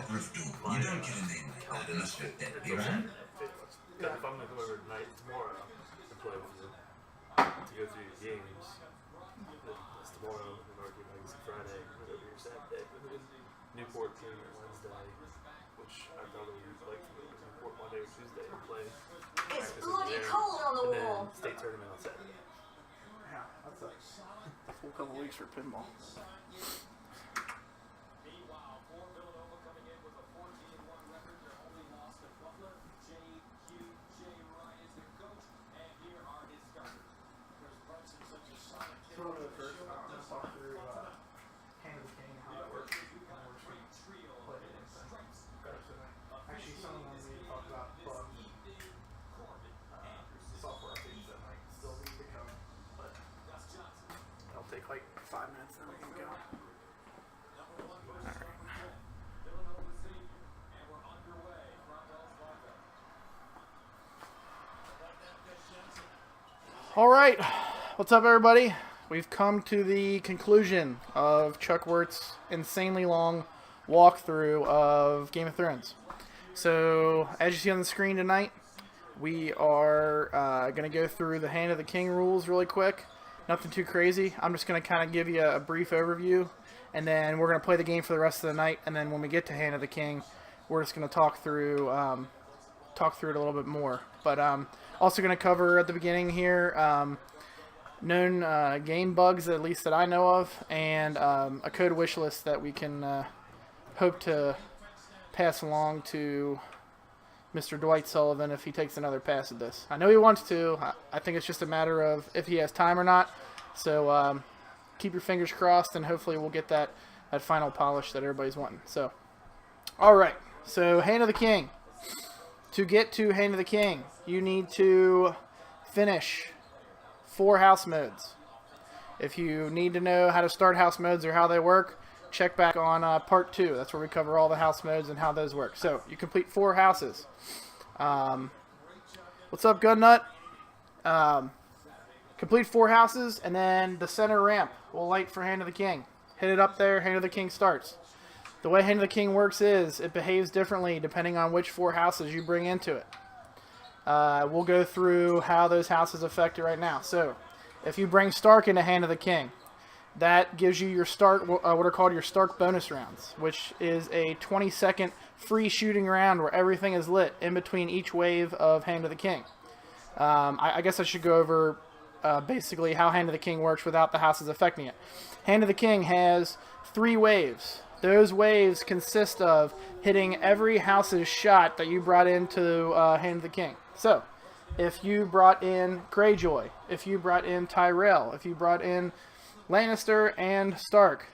You don't get a name like that unless you're dead, right? If I'm gonna come over tonight, tomorrow, to play with you, to go through your games, that's tomorrow, and argue like Friday, whatever your Saturday. Newport came Wednesday, which I probably would like to go to Newport Monday or Tuesday and play. It's bloody cold on the and wall. then state tournament on Saturday. Yeah, that sucks. A full couple weeks for pinball. So one of the first, I'm going to talk through Hand of the King and how that works. And then we're just going to play it inside. Actually, some of the ones we talked about bug software updates that might still need to come. But it'll take like 5 minutes, then we can go. All right. What's up, everybody? We've come to the conclusion of Chuckwurt's insanely long walkthrough of Game of Thrones. So, as you see on the screen tonight, we are going to go through the Hand of the King rules really quick. Nothing too crazy. I'm just going to kind of give you a brief overview, and then we're going to play the game for the rest of the night. And then when we get to Hand of the King, we're just going to talk through it a little bit more. But also going to cover at the beginning here known game bugs, at least that I know of, and a code wish list that we can hope to pass along to Mr. Dwight Sullivan if he takes another pass at this. I know he wants to. I think it's just a matter of if he has time or not. So keep your fingers crossed, and hopefully we'll get that final polish that everybody's wanting. So, all right. So, Hand of the King. To get to Hand of the King, you need to finish 4 house modes. If you need to know how to start house modes or how they work, check back on part 2. That's where we cover all the house modes and how those work. So, you complete 4 houses. What's up, Gun Nut? Complete 4 houses, and then the center ramp will light for Hand of the King. Hit it up there, Hand of the King starts. The way Hand of the King works is it behaves differently depending on which 4 houses you bring into it. We'll go through how those houses affect it right now. So, if you bring Stark into Hand of the King, that gives you your Stark, what are called your Stark bonus rounds, which is a 20-second free shooting round where everything is lit in between each wave of Hand of the King. I guess I should go over basically how Hand of the King works without the houses affecting it. Hand of the King has 3 waves. Those waves consist of hitting every house's shot that you brought into Hand of the King. So, if you brought in Greyjoy, if you brought in Tyrell, if you brought in Lannister and Stark,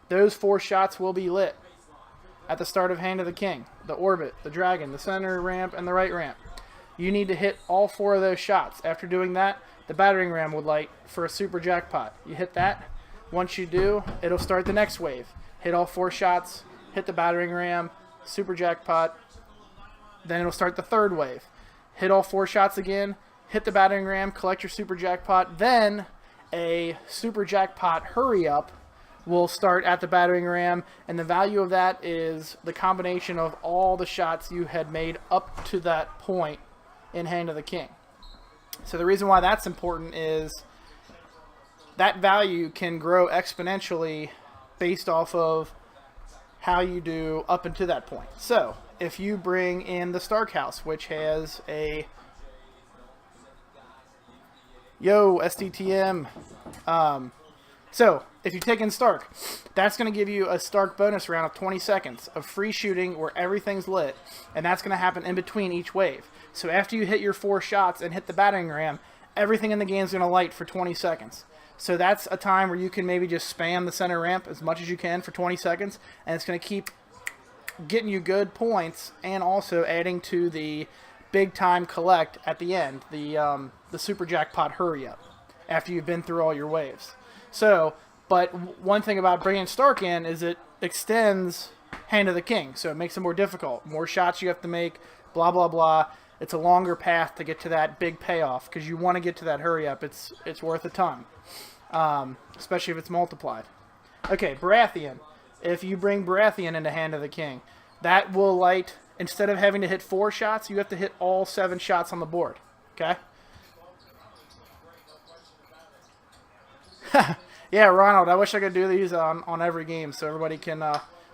those 4 shots will be lit at the start of Hand of the King. The orbit, the dragon, the center ramp, and the right ramp. You need to hit all 4 of those shots. After doing that, the battering ram would light for a super jackpot. You hit that. Once you do, it'll start the next wave. Hit all 4 shots, hit the battering ram, super jackpot. Then it'll start the 3rd wave. Hit all 4 shots again, hit the battering ram, collect your super jackpot. Then a super jackpot hurry up will start at the battering ram, and the value of that is the combination of all the shots you had made up to that point in Hand of the King. So the reason why that's important is that value can grow exponentially based off of how you do up until that point. So, if you bring in the Stark House, which has a SDTM. So, if you take in Stark, that's going to give you a Stark bonus round of 20 seconds of free shooting where everything's lit, and that's going to happen in between each wave. So, after you hit your 4 shots and hit the battering ram, everything in the game is going to light for 20 seconds. So that's a time where you can maybe just spam the center ramp as much as you can for 20 seconds, and it's going to keep getting you good points and also adding to the big time collect at the end, the super jackpot hurry up after you've been through all your waves. So, but one thing about bringing Stark in is it extends Hand of the King, so it makes it more difficult. More shots you have to make, blah, blah, blah. It's a longer path to get to that big payoff because you want to get to that hurry up. It's worth a ton, especially if it's multiplied. Okay, Baratheon. If you bring Baratheon into Hand of the King, that will light, instead of having to hit 4 shots, you have to hit all 7 shots on the board. Okay? Yeah, Ronald, I wish I could do these on every game so everybody can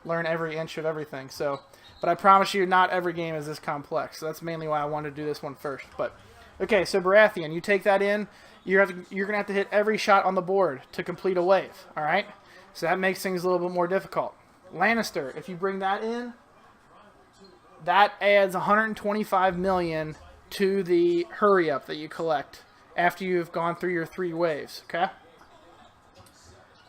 learn every inch of everything. So, but I promise you, not every game is this complex. So that's mainly why I wanted to do this one first. But okay, so Baratheon, you take that in. You're gonna have to hit every shot on the board to complete a wave. All right, so that makes things a little bit more difficult. Lannister, if you bring that in, that adds 125 million to the hurry up that you collect after you've gone through your 3 waves. Okay.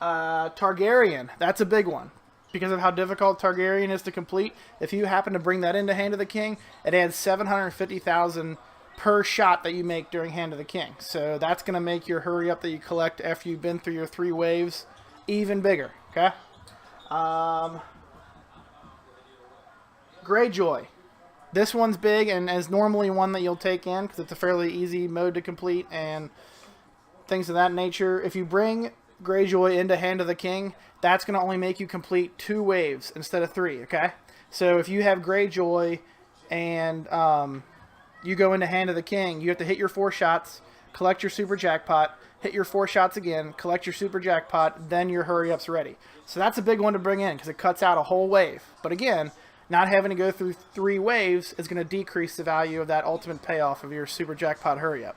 Targaryen, that's a big one. Because of how difficult Targaryen is to complete, if you happen to bring that into Hand of the King, it adds 750,000 per shot that you make during Hand of the King. So that's going to make your hurry up that you collect after you've been through your 3 waves even bigger. Okay? Greyjoy. This one's big and is normally one that you'll take in because it's a fairly easy mode to complete and things of that nature. If you bring Greyjoy into Hand of the King, that's going to only make you complete 2 waves instead of 3, okay? So if you have Greyjoy and you go into Hand of the King, you have to hit your 4 shots, collect your super jackpot, hit your 4 shots again, collect your super jackpot, then your hurry-up's ready. So that's a big one to bring in because it cuts out a whole wave. But again, not having to go through 3 waves is going to decrease the value of that ultimate payoff of your super jackpot hurry-up.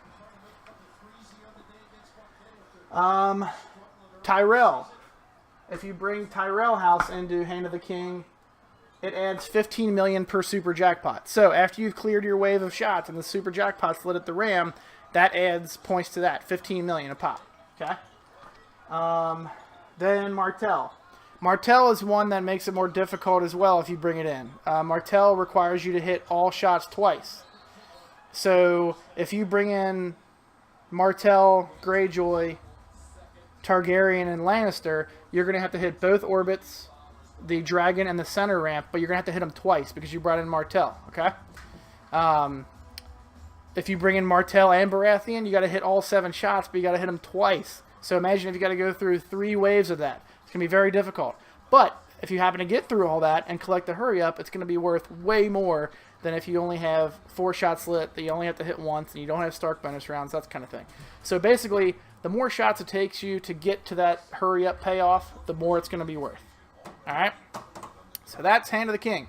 Tyrell. If you bring Tyrell House into Hand of the King, it adds 15 million per super jackpot. So after you've cleared your wave of shots and the super jackpot's lit at the ram, that adds points to that, 15 million a pop. Okay. Then Martell. Martell is one that makes it more difficult as well if you bring it in. Martell requires you to hit all shots twice. So if you bring in Martell, Greyjoy, Targaryen, and Lannister, you're going to have to hit both orbits, the dragon and the center ramp, but you're going to have to hit them twice because you brought in Martell, okay? If you bring in Martell and Baratheon, you got to hit all 7 shots, but you got to hit them twice. So imagine if you got to go through 3 waves of that. It's going to be very difficult. But if you happen to get through all that and collect the hurry up, it's going to be worth way more than if you only have 4 shots lit that you only have to hit once and you don't have Stark bonus rounds, that kind of thing. So basically, the more shots it takes you to get to that hurry up payoff, the more it's going to be worth. All right? So that's Hand of the King.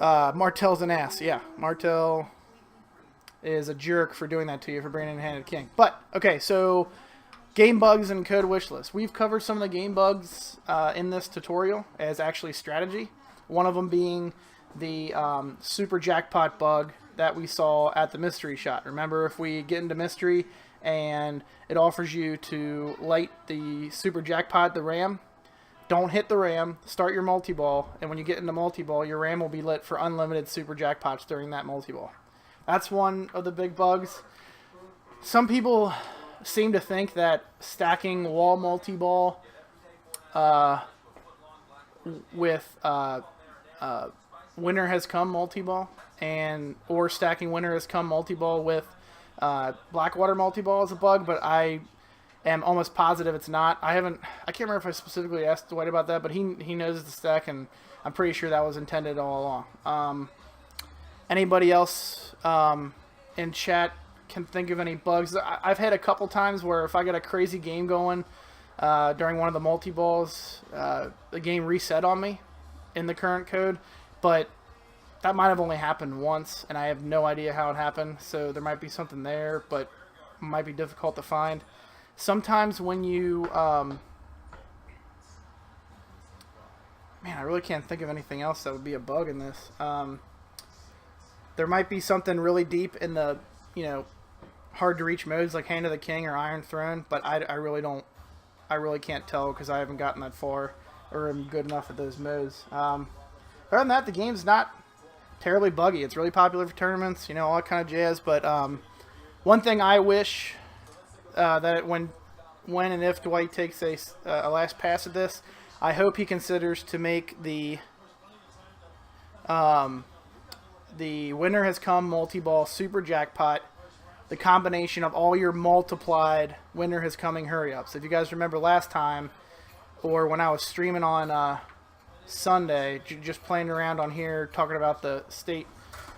Martell's an ass. Yeah, Martell is a jerk for doing that to you, for bringing in Hand of the King. But, okay, so game bugs and code wishlist. We've covered some of the game bugs in this tutorial as actually strategy. One of them being the super jackpot bug that we saw at the mystery shot. Remember, if we get into mystery and it offers you to light the super jackpot, the ram, don't hit the ram, start your multi-ball, and when you get into multi-ball, your ram will be lit for unlimited super jackpots during that multi-ball. That's one of the big bugs. Some people seem to think that stacking wall multi-ball with winner has come multi-ball or stacking winner has come multi-ball with Blackwater multi-ball is a bug, but I am almost positive it's not. I can't remember if I specifically asked Dwight about that, but he knows the stack, and I'm pretty sure that was intended all along. Anybody else in chat can think of any bugs? I've had a couple times where if I got a crazy game going during one of the multi-balls, the game reset on me in the current code, but that might have only happened once, and I have no idea how it happened, so there might be something there, but it might be difficult to find. Sometimes when you... man, I really can't think of anything else that would be a bug in this. There might be something really deep in the, hard-to-reach modes like Hand of the King or Iron Throne, but I really can't tell because I haven't gotten that far or am good enough at those modes. Other than that, the game's not terribly buggy. It's really popular for tournaments, all that kind of jazz. But one thing I wish that when and if Dwight takes a last pass at this, I hope he considers to make the winner has come multi-ball super jackpot the combination of all your multiplied winner has coming hurry ups. If you guys remember last time, or when I was streaming on Sunday, just playing around on here, talking about the state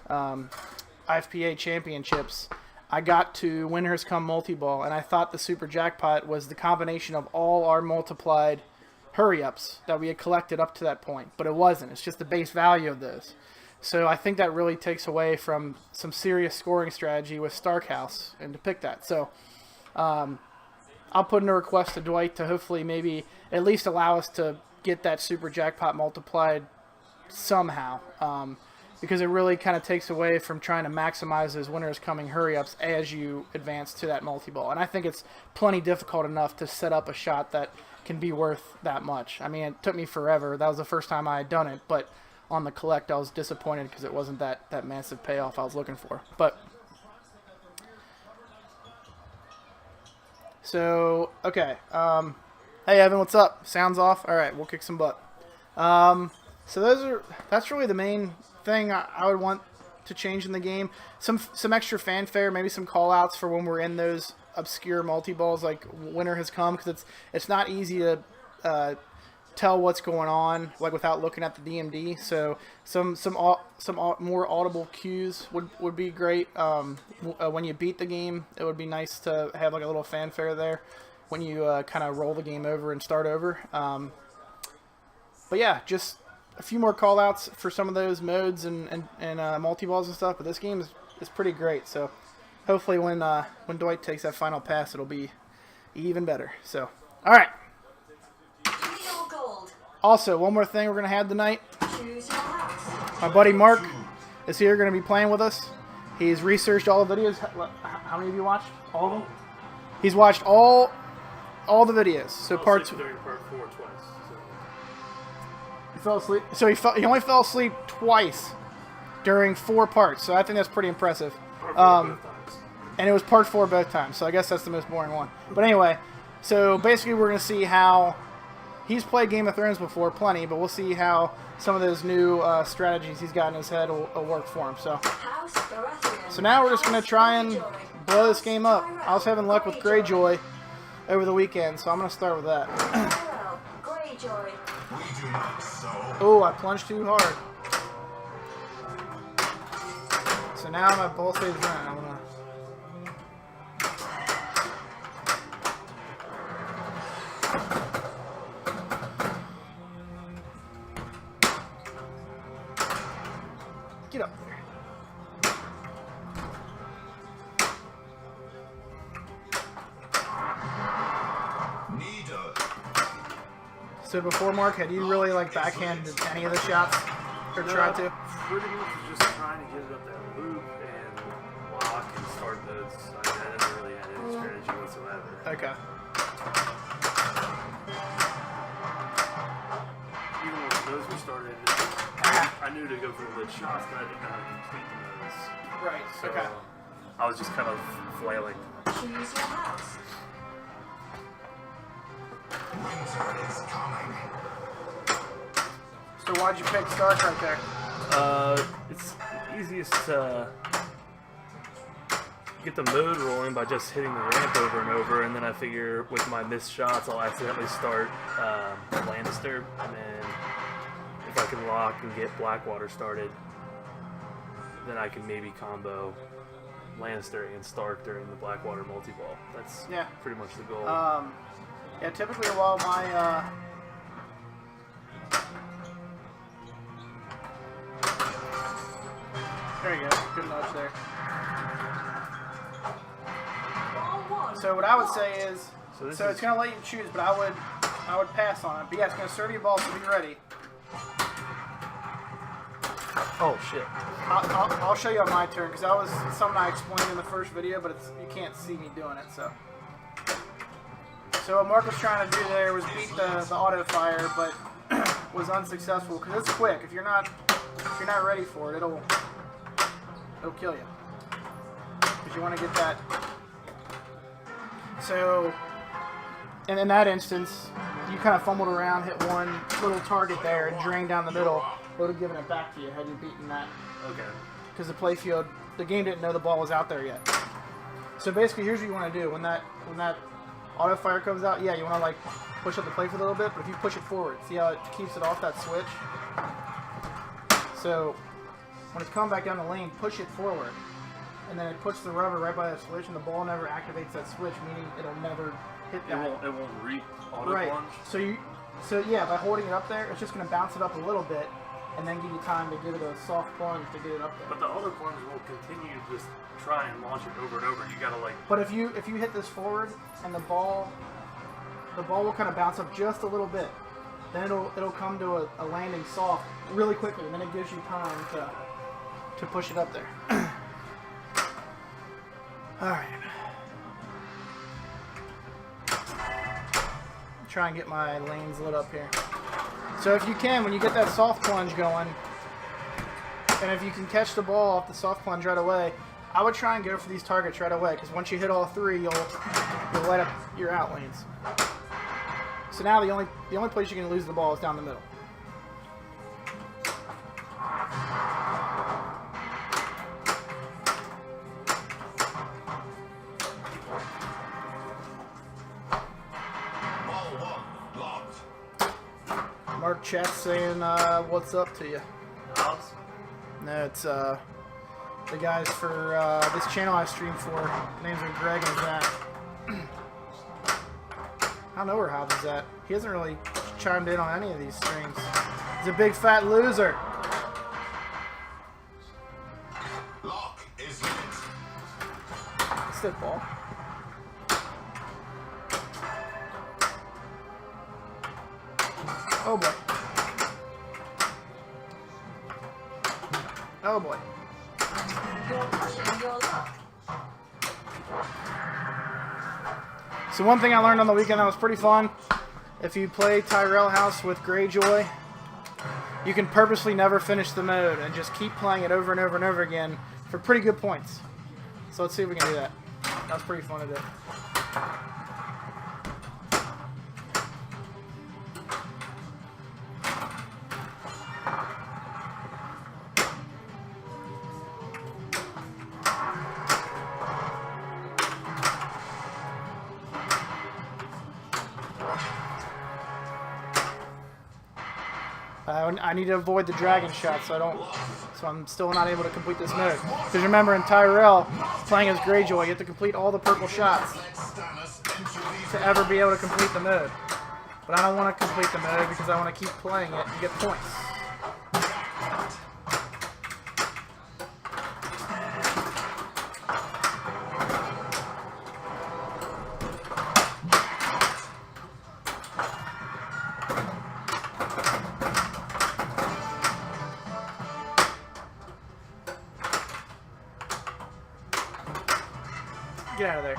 IFPA championships, I got to Winners Come Multi-Ball, and I thought the super jackpot was the combination of all our multiplied hurry-ups that we had collected up to that point, but it wasn't. It's just the base value of those. So I think that really takes away from some serious scoring strategy with Starkhouse and to pick that. So I'll put in a request to Dwight to hopefully maybe at least allow us to get that super jackpot multiplied somehow, because it really kind of takes away from trying to maximize those winners coming hurry-ups as you advance to that multi-ball. And I think it's plenty difficult enough to set up a shot that can be worth that much. I mean, it took me forever. That was the first time I had done it, but on the collect I was disappointed because it wasn't that massive payoff I was looking for. But so, okay. Hey, Evan, what's up? Sounds off? All right, we'll kick some butt. So that's really the main thing I would want to change in the game. Some extra fanfare, maybe some call-outs for when we're in those obscure multi-balls like Winter Has Come, because it's not easy to tell what's going on like without looking at the DMD. So some more audible cues would be great. When you beat the game, it would be nice to have like a little fanfare there when you kind of roll the game over and start over. But yeah, just a few more call-outs for some of those modes and multi-balls and stuff. But this game is pretty great. So hopefully when Dwight takes that final pass, it'll be even better. So, all right. Also, one more thing we're going to have tonight. My buddy Mark is here, going to be playing with us. He's researched all the videos. How many of you watched? All of them? He's watched all the videos. So part 4 twice. He fell asleep. So he only fell asleep twice during 4 parts. So I think that's pretty impressive. And it was part 4 both times. So I guess that's the most boring one. But anyway, so basically we're going to see how he's played Game of Thrones before, plenty, but we'll see how some of those new strategies he's got in his head will work for him. So now we're just going to try and blow this game up. I was having luck with Greyjoy over the weekend, so I'm going to start with that. Oh, I plunged too hard. So now my ball saves running. I'm going to... Get up there. So before, Mark, had you really like backhanded any of the shots or tried to? Pretty much just trying to get it up that loop and lock and start those. I didn't really have any strategy whatsoever. Okay. Even when those were started, I knew to go for the lid shots, but I didn't know how to complete those. Right. So Okay. I was just kind of flailing. Choose your house. Winter is coming. So why'd you pick Stark right there? It's easiest to get the mode rolling by just hitting the ramp over and over, and then I figure with my missed shots, I'll accidentally start Lannister, and then if I can lock and get Blackwater started, then I can maybe combo Lannister and Stark during the Blackwater multi-ball. That's pretty much the goal. Yeah, typically while my there you go, good nudge there. So what I would say is, so it's gonna let you choose, but I would pass on it. But yeah, it's gonna serve you a ball, so be ready. Oh shit! I'll show you on my turn because that was something I explained in the first video, but you can't see me doing it. So what Mark was trying to do there was beat the auto fire, but was unsuccessful because it's quick. If you're not ready for it, it'll kill you because you want to get that. So, and in that instance, you kind of fumbled around, hit one little target there, and drained down the middle. It would have given it back to you had you beaten that. Okay. Because the playfield, the game didn't know the ball was out there yet. So basically, here's what you want to do when that auto fire comes out, yeah, you want to like push up the plate for a little bit, but if you push it forward, see how it keeps it off that switch? So when it's coming back down the lane, push it forward, and then it puts the rubber right by the switch, and the ball never activates that switch, meaning it'll never hit that. It won't auto right. plunge. So yeah, by holding it up there, it's just going to bounce it up a little bit, and then give you time to give it a soft plunge to get it up there. But the auto plunge will continue to just try and launch it over and over. You gotta like. But if you hit this forward and the ball will kind of bounce up just a little bit, then it'll come to a landing soft really quickly, and then it gives you time to push it up there. All right. Try and get my lanes lit up here. So if you can, when you get that soft plunge going, and if you can catch the ball off the soft plunge right away, I would try and go for these targets right away, because once you hit all three, you'll light up your out lanes. So now the only place you can lose the ball is down the middle. Mark chat saying what's up to you. Hobbs? No, it's the guys for this channel I stream for. Names are Greg and Zach. I don't know where Hobbs is at. He hasn't really chimed in on any of these streams. He's a big fat loser. Lock is lit. Stick ball. Oh boy. Oh boy. You're pushing your luck. So one thing I learned on the weekend that was pretty fun, if you play Tyrell House with Greyjoy, you can purposely never finish the mode and just keep playing it over and over and over again for pretty good points. So let's see if we can do that. That was pretty fun to do. I need to avoid the dragon shot, so I'm still not able to complete this mode. Because remember, in Tyrell, playing as Greyjoy, you have to complete all the purple shots to ever be able to complete the mode. But I don't want to complete the mode because I want to keep playing it and get points. Get out of there.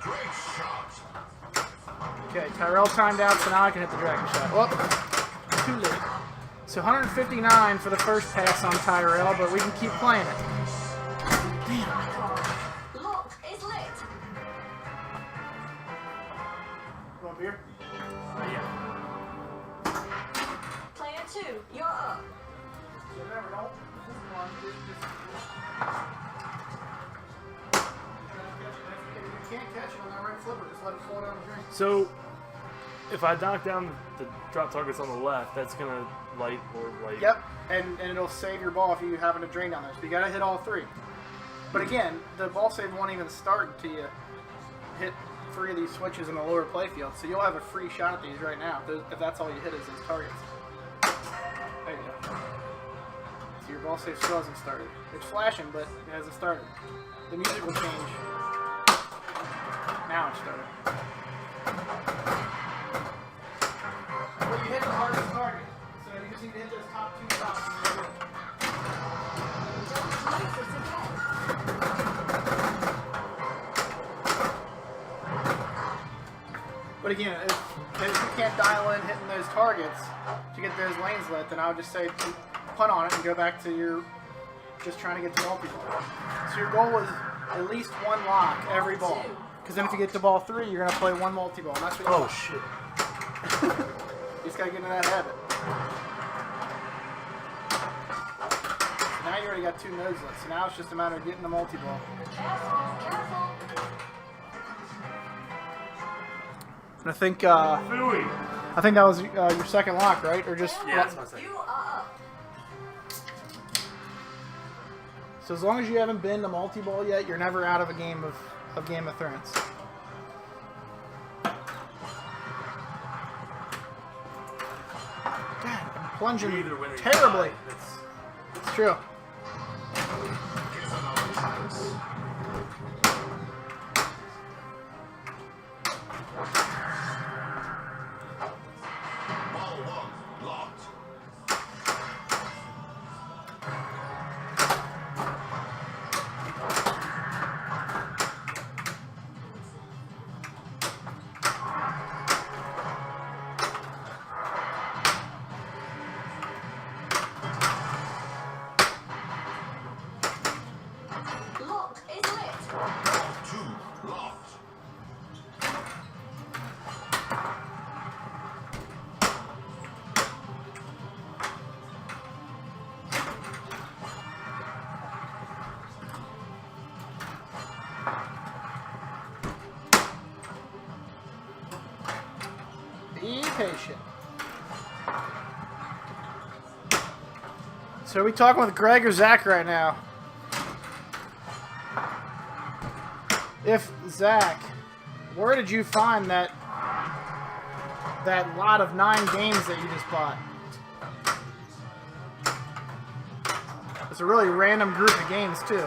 Great shot. Okay, Tyrell timed out, so now I can hit the dragon shot. Well, too late. So 159 for the first pass on Tyrell, but we can keep playing it. Lock is lit. You want beer? Yeah. Player 2, you're up. Remember, don't. If you can't catch it on that right flipper, just let it fall down the drain. So, if I knock down the drop targets on the left, that's gonna light or light. Yep, and it'll save your ball if you happen to drain down there. So you gotta hit all three. But again, the ball save won't even start until you hit 3 of these switches in the lower playfield. So you'll have a free shot at these right now if that's all you hit is these targets. There you go. So your ball save still hasn't started. It's flashing, but it hasn't started. The music will change. Now it's started. Well, you hit the hardest target. So you just need to hit those top 2 shots and you're good. Don't lose it again. But again, if you can't dial in hitting those targets to get those lanes lit, then I would just say punt on it and go back to your just trying to get to multi-ball. So your goal is at least 1 lock every ball. Because then if you get to ball 3, you're going to play 1 multi-ball. And that's what you Oh want. shit. You just got to get into that habit. now you already got 2 nodes left. So now it's just a matter of getting the multi-ball. Careful, careful. And I think Phooey. that was your second lock, right? Or just Yeah, that's my second. You are up. so as long as you haven't been to multi-ball yet, you're never out of a game of Game of Thrones. God, I'm plunging You either win or you terribly. die. That's- It's true. Here's another chance. Ball 1 locked. Lock is lit. Ball 2 locked. Be patient. So are we talking with Greg or Zach right now? If Zach, where did you find that lot of 9 games that you just bought? It's a really random group of games too.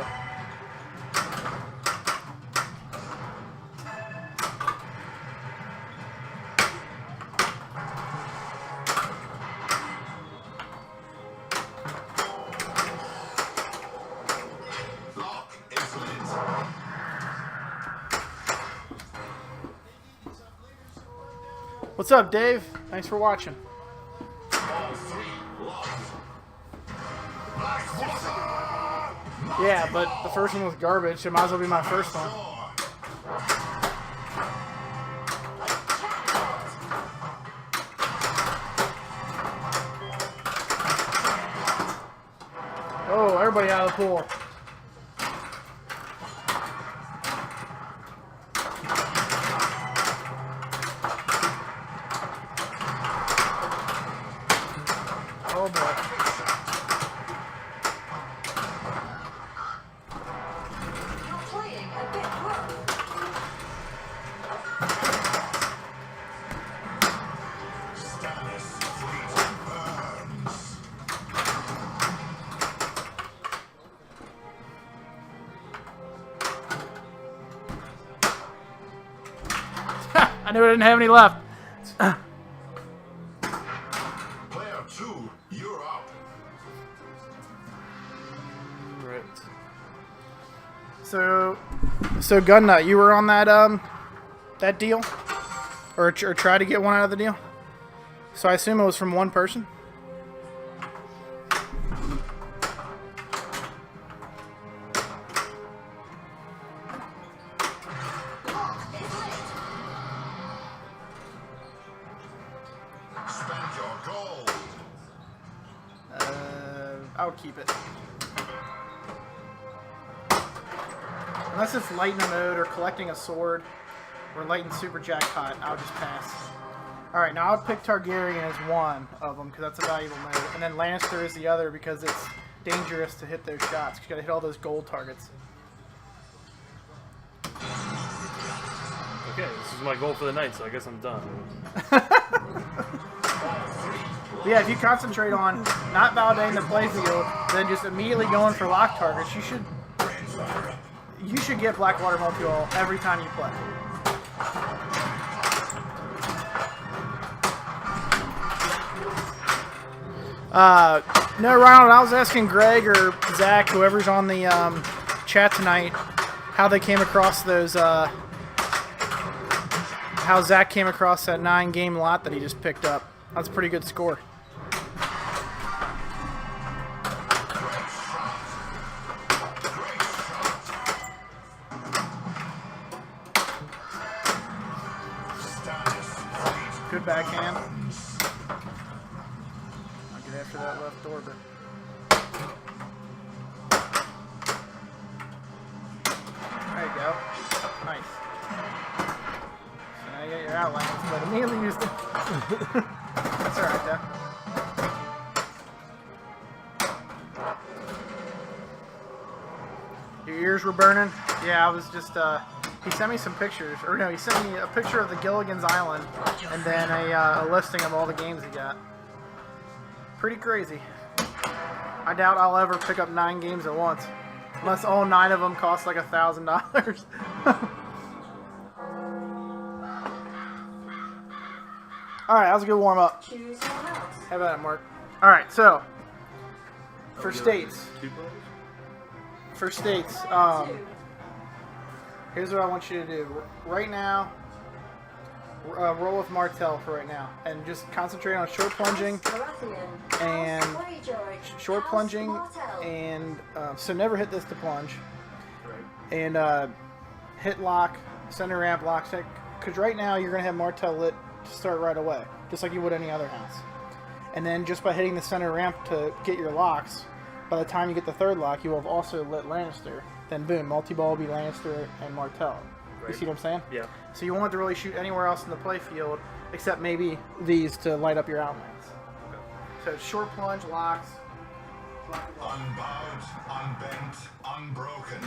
Lock is lit. What's up, Dave? Thanks for watching. Ball 3 locked. Black water. Yeah, but the first one was garbage. It might as well be my first one. Oh, everybody out of the pool. Oh boy. You're playing a bit rough. Status fleet burns. I knew I didn't have any left. Player 2, you're up. Right. So Gunnut, you were on that deal, or try to get one out of the deal. So I assume it was from one person. Lock is lit. Spend your gold. I would keep it. Unless it's lightning mode or collecting a sword or lighting super jackpot, I would just pass. Alright, now I would pick Targaryen as one of them because that's a valuable mode. And then Lannister is the other because it's dangerous to hit those shots. You gotta hit all those gold targets. Okay, this is my goal for the night, so I guess I'm done. But yeah, if you concentrate on not validating the playfield, then just immediately going for lock targets, you should get Blackwater multi-wall every time you play. No, Ronald, I was asking Greg or Zach, whoever's on the chat tonight, how they came across those, how Zach came across that 9-game lot that he just picked up. That's a pretty good score. Good backhand. I'll get after that left orbit. but immediately used it. That's alright, though. Your ears were burning? Yeah, I was just, he sent me some pictures. Or no, he sent me a picture of the Gilligan's Island and then a listing of all the games he got. Pretty crazy. I doubt I'll ever pick up 9 games at once. Unless all 9 of them cost like $1,000. Alright, that was a good warm up. Choose your house. How about it, Mark? Alright, so for states. For states, here's what I want you to do. Right now, roll with Martel for right now. And just concentrate on short plunging and short plunging and so never hit this to plunge. And hit lock, center ramp, lock stick. Because right now you're going to have Martel lit to start right away, just like you would any other house. And then just by hitting the center ramp to get your locks, by the time you get the third lock, you will have also lit Lannister. Then boom, multi-ball will be Lannister and Martell. Right. You see what I'm saying? Yeah. So you won't have to really shoot anywhere else in the play field except maybe these to light up your outlands. Okay. So short plunge, locks. Unbowed, unbent, unbroken.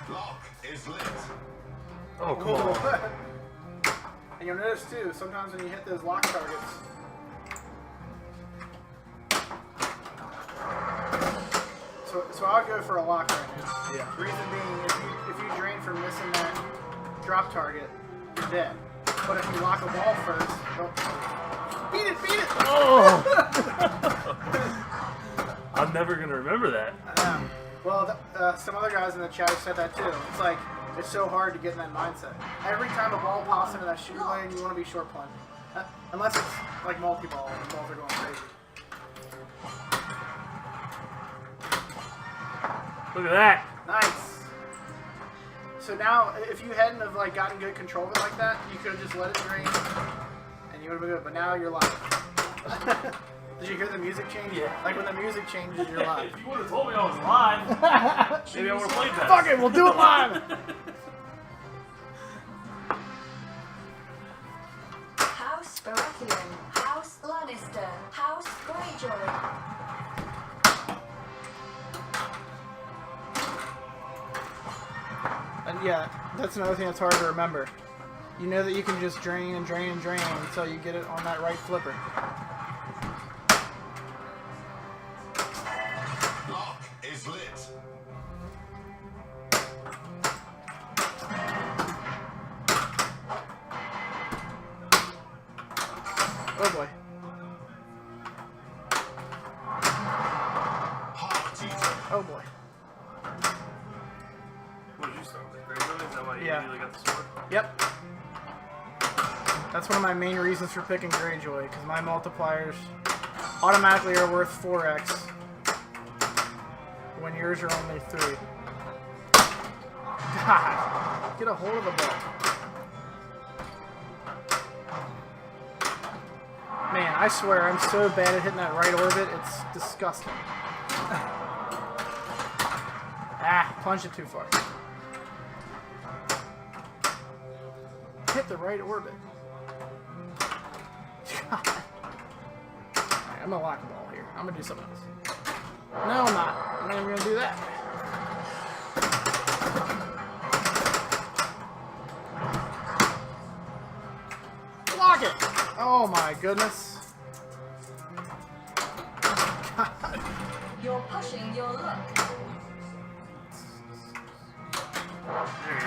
Lock is lit. Oh, come on. And you'll notice too, sometimes when you hit those lock targets, so I would go for a lock right now. Yeah. Reason being, if you drain from missing that drop target, you're dead. But if you lock a ball first, beat it! Oh! I'm never going to remember that. Well, some other guys in the chat have said that too. It's like, it's so hard to get in that mindset. Every time a ball pops into that shooting lane, you want to be short plunge. Unless it's like multi-ball and the balls are going crazy. Look at that. Nice. So now, if you hadn't have like gotten good control of it like that, you could have just let it drain, and you would have been good. But now you're live. Did you hear the music change? Yeah. Like when the music changes, you're live. If you would have told me I was live, maybe I would have played that. Fuck it, we'll do it live. House Baratheon. House Lannister. House Greyjoy. And yeah, that's another thing that's hard to remember. You know that you can just drain and drain and drain until you get it on that right flipper. Lock is lit. Oh boy. HOTK. Oh boy. What did you start with? Greyjoy? Is that why you Yeah. immediately got the sword? Yep. That's one of my main reasons for picking Greyjoy, because my multipliers automatically are worth 4x when yours are only 3. God, get a hold of the ball. Man, I swear I'm so bad at hitting that right orbit, it's disgusting. Plunged it too far. Hit the right orbit. God. Alright, I'm gonna lock the ball here. I'm gonna do something else. No, I'm not. I'm not even gonna do that. Lock it! Oh my goodness. God. You're pushing your luck.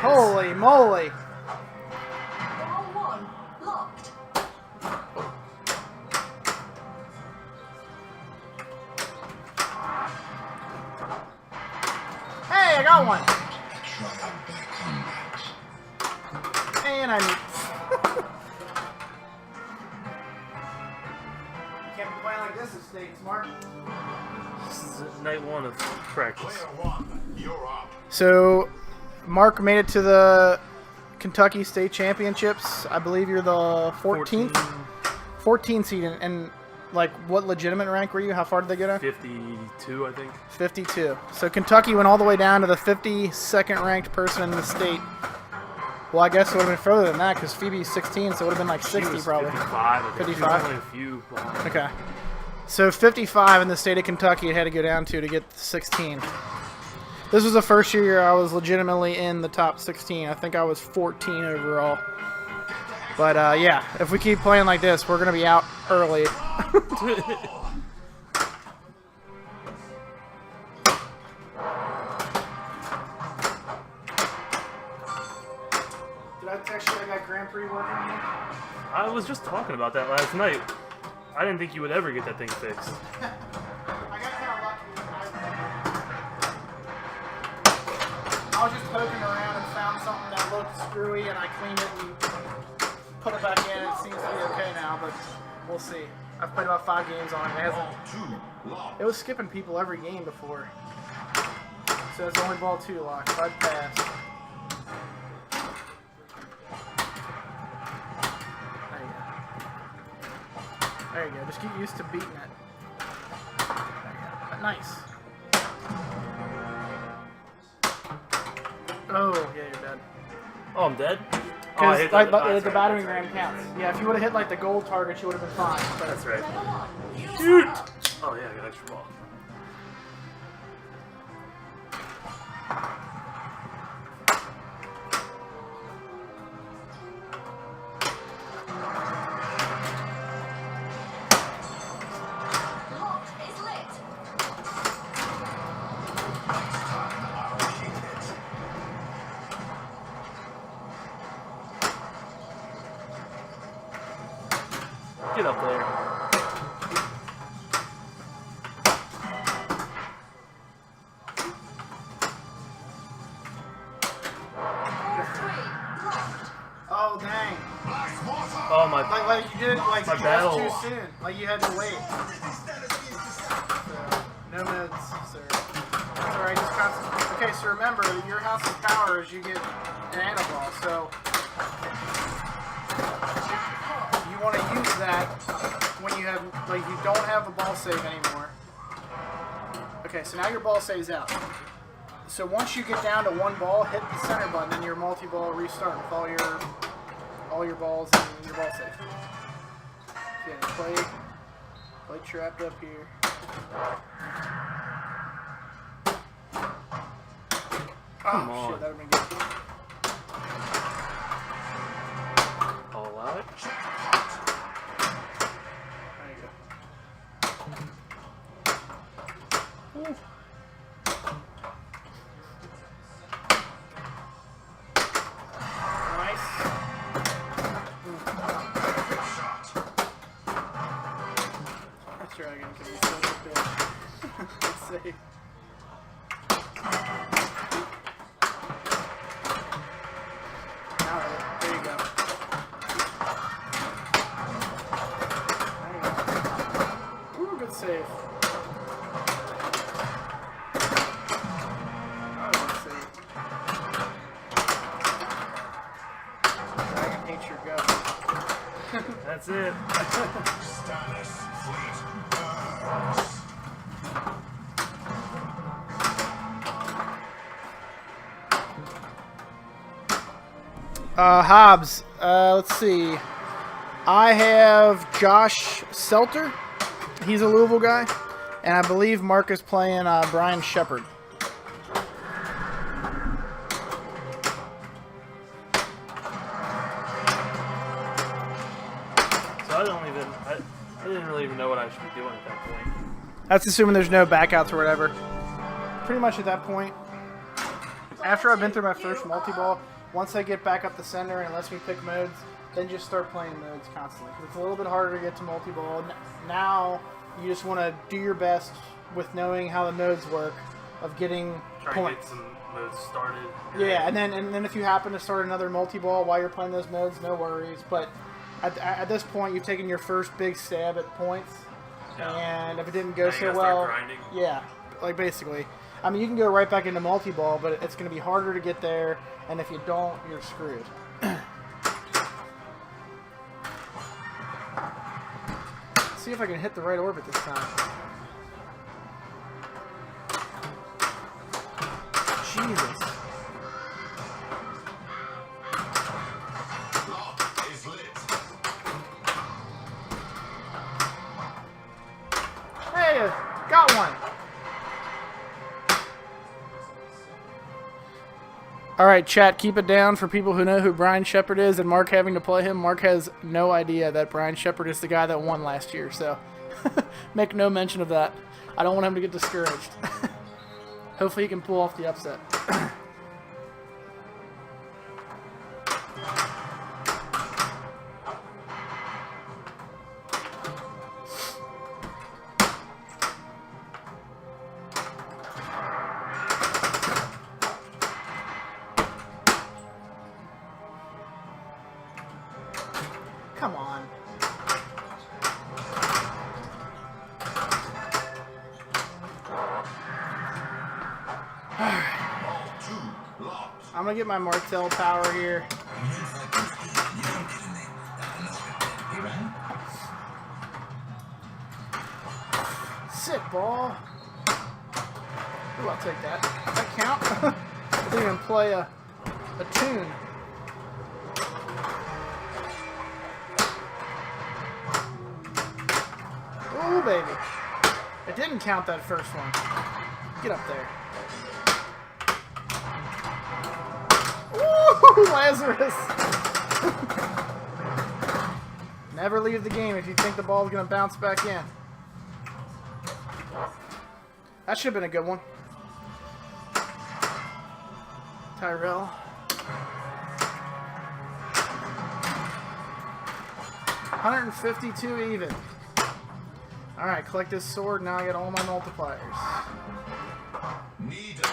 Holy moly. Ball 1. Locked. Hey, I got one! Try out their combat. And I need. You can't be playing like this at States, Mark. This is night 1 of practice. Player 1, you're up. So, Mark made it to the Kentucky State Championships. I believe you're the 14th 14 seed, and Like, what legitimate rank were you? How far did they get on? 52, I think. 52. So Kentucky went all the way down to the 52nd ranked person in the state. Well, I guess it would have been further than that because Phoebe's 16, so it would have been like 60 She was probably. 55, I think. 55? Only a few behind. Okay. So 55 in the state of Kentucky it had to go down to get 16. This was the first year I was legitimately in the top 16. I think I was 14 overall. But yeah, if we keep playing like this, we're going to be out early. Did I text you I got Grand Prix working on it? I was just talking about that last night. I didn't think you would ever get that thing fixed. I got kind of lucky. I was just poking around and found something that looked screwy, and I cleaned it and put it back in. It seems to be okay now, but we'll see. I've played about 5 games on it. It hasn't. It was skipping people every game before, so it's only ball 2 lock. If I pass. There you go. Just get used to beating it. There you go. Nice. Oh, yeah, you're dead. Oh, I'm dead? Oh, I Because hit like, that. Oh, the that's battering right, ram counts. Yeah, if you would have hit like the gold target, you would have been fine. But That's right. Player 1. Shoot! Oh, yeah, I got extra ball. Lock is lit. Get up there. Ball 3. Locked. oh dang! Oh, my. Like you did like My just battle. too soon. Like you had to wait. So, no modes, sir. That's alright. Just concentrate. Okay, so remember, your house's power is you get an anna ball. So you want to use that when you have like you don't have a ball save anymore. Okay, so now your ball save's out. So once you get down to 1 ball, hit the center button, and your multi-ball restart with all your balls and your ball save. Okay, play trapped up here. Come Oh on. shit, that would've been good. I'll allow it. There you go. Ooh. Nice. That's right, again, because he's such a bitch. Let's see. Alright, there you go. There you go. Ooh, good save. Oh, good save. Dragon hates your gut. That's it. Hobbs, let's see. I have Josh Selter. He's a Louisville guy. And I believe Mark is playing Brian Shepard. So I didn't really even know what I should be doing at that point. That's assuming there's no backouts or whatever. Pretty much at that point. After I've been through my first multi-ball, once I get back up the center and lets me pick modes, then just start playing modes constantly. 'Cause it's a little bit harder to get to multi-ball. Now, you just want to do your best with knowing how the modes work, of getting Try to get points. some modes started. Yeah, and then if you happen to start another multi-ball while you're playing those modes, no worries. But at this point, you've taken your first big stab at points, Yeah. and if it didn't go Now you so gotta start well, grinding. yeah, like basically. I mean, you can go right back into multi-ball, but it's going to be harder to get there, and if you don't, you're screwed. see if I can hit the right orbit this time. Jesus. Lock is lit. Hey, got one. All right, chat, keep it down for people who know who Brian Shepard is and Mark having to play him. Mark has no idea that Brian Shepard is the guy that won last year, so make no mention of that. I don't want him to get discouraged. Hopefully he can pull off the upset. Come on. I'm gonna get my Martel power here. Sick ball. Ooh, I'll take that. Does that count? I didn't even play a tune. Ooh, baby. It didn't count that first one. Get up there. Ooh, Lazarus. Never leave the game if you think the ball's going to bounce back in. That should have been a good one. Tyrell. $152 even. Alright, collect this sword, now I get all my multipliers. Needle.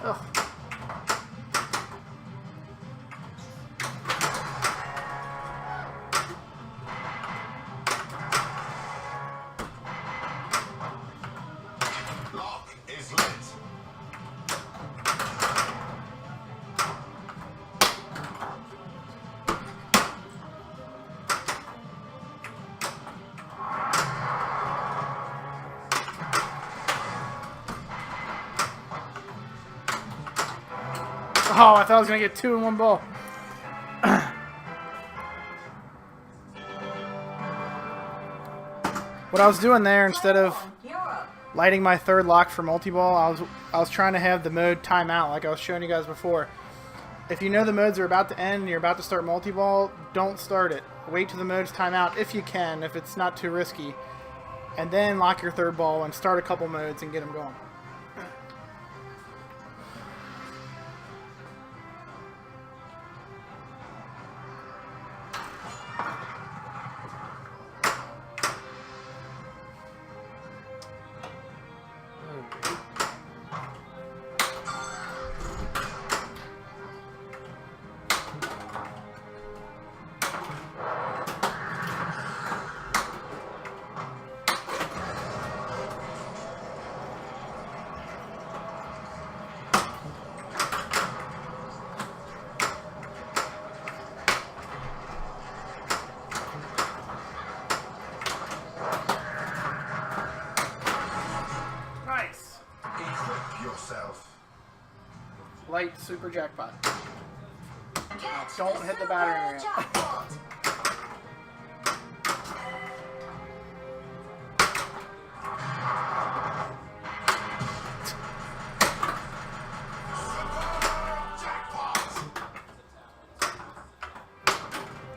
Ugh. Lock is lit. Oh, I thought I was going to get two in one ball. What I was doing there, instead of lighting my third lock for multi-ball, I was trying to have the mode time out, like I was showing you guys before. If you know the modes are about to end and you're about to start multi-ball, don't start it. Wait till the modes time out if you can, if it's not too risky. And then lock your third ball and start a couple modes and get them going. Light super jackpot. Don't hit the battering ram.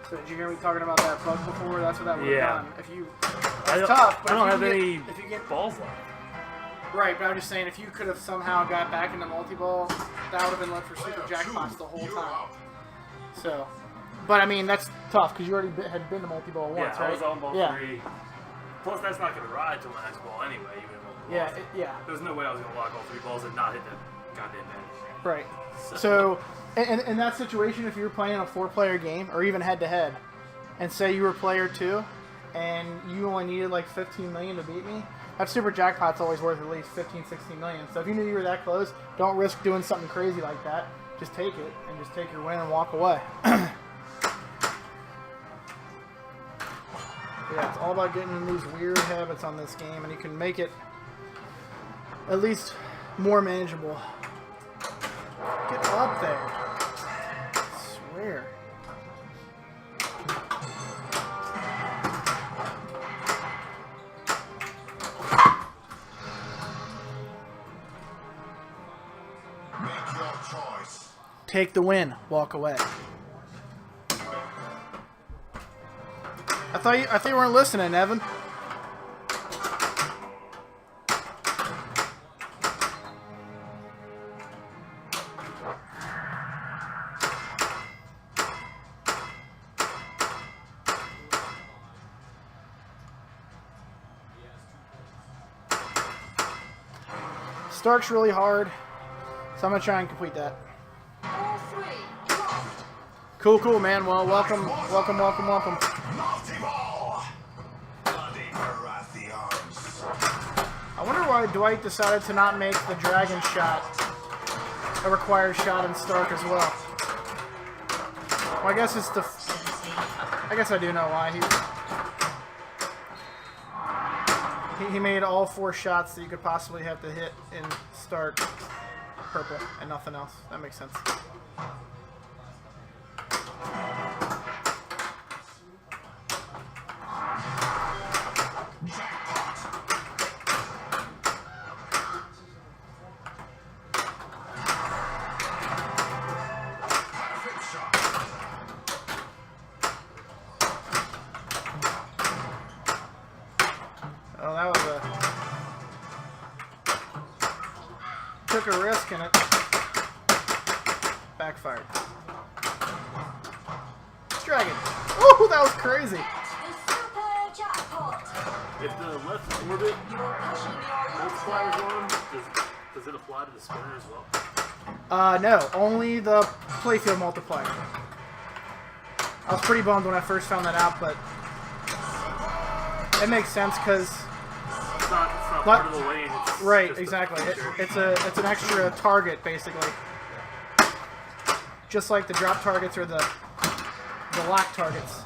So did you hear me talking about that bug before? That's what that would have done. If you, that's tough. But I don't have if any you get balls left. Right, but I'm just saying, if you could have somehow got back into multi-ball, that would have been left for super jackpots the whole time. So, but I mean, that's tough because you already had been to multi-ball once, right? I was on ball 3. Plus, that's not going to ride till the next ball anyway. Even Yeah. There's no way I was going to lock all 3 balls and not hit the goddamn bench. Right. So in that situation, if you were playing a 4-player game or even head-to-head, and say you were player 2, and you only needed like 15 million to beat me, that super jackpot's always worth at least 15, 16 million. So if you knew you were that close, don't risk doing something crazy like that. just take it and just take your win and walk away. Yeah, it's all about getting in these weird habits on this game, and you can make it at least more manageable. Get up there. I swear. Make your choice. Take the win. Walk away. I thought you weren't listening, Evan. Stark's really hard, so I'm gonna try and complete that. All 3. Locked. Cool, man. Well, welcome. Multi-ball. Bloody Baratheons. I wonder why Dwight decided to not make the dragon shot a required shot in Stark as well. Well, I guess it's the. I guess I do know why he made all 4 shots that you could possibly have to hit in Stark purple and nothing else. That makes sense. Oh, that was took a risk and it backfired. Dragon. Oh, that was crazy. The super jackpot. If the left orbit You're pushing your multipliers luck. on, does it apply to the spinner as well? No, only the playfield multiplier. I was pretty bummed when I first found that out, but it makes sense because It's not part of the lane. It's right, just a exactly. feature. It's an extra target basically, just like the drop targets or the lock targets.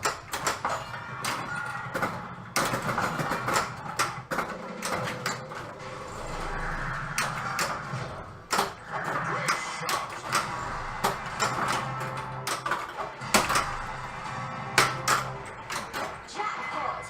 Jackpot.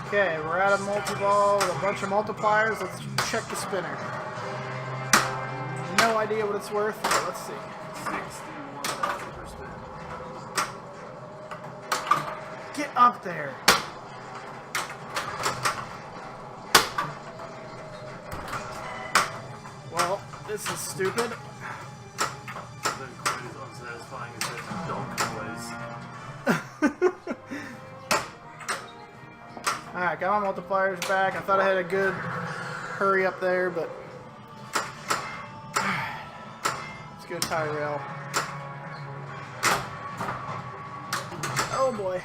Okay, we're at a multi-ball with a bunch of multipliers. Let's check the spinner. No idea what it's worth, but let's see. 61 per spin. Get up there. Well, this is stupid. Then quite as unsatisfying as that dunk was. Alright, got my multipliers back. I thought I had a good hurry up there, but let's go Tyrell. Oh boy.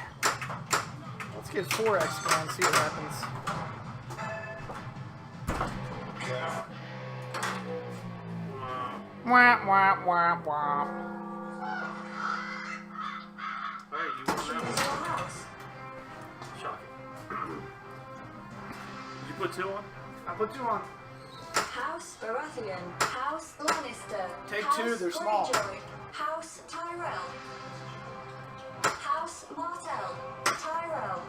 Let's get 4x going and see what happens. Wah, wah, wah, wah. Alright, you won that Choose one. your house. Shocking. Did you put 2 on? I put 2 on. House Baratheon. House Lannister. Take House 2, they're small. Greyjoy. House Tyrell. House Martell. Tyrell.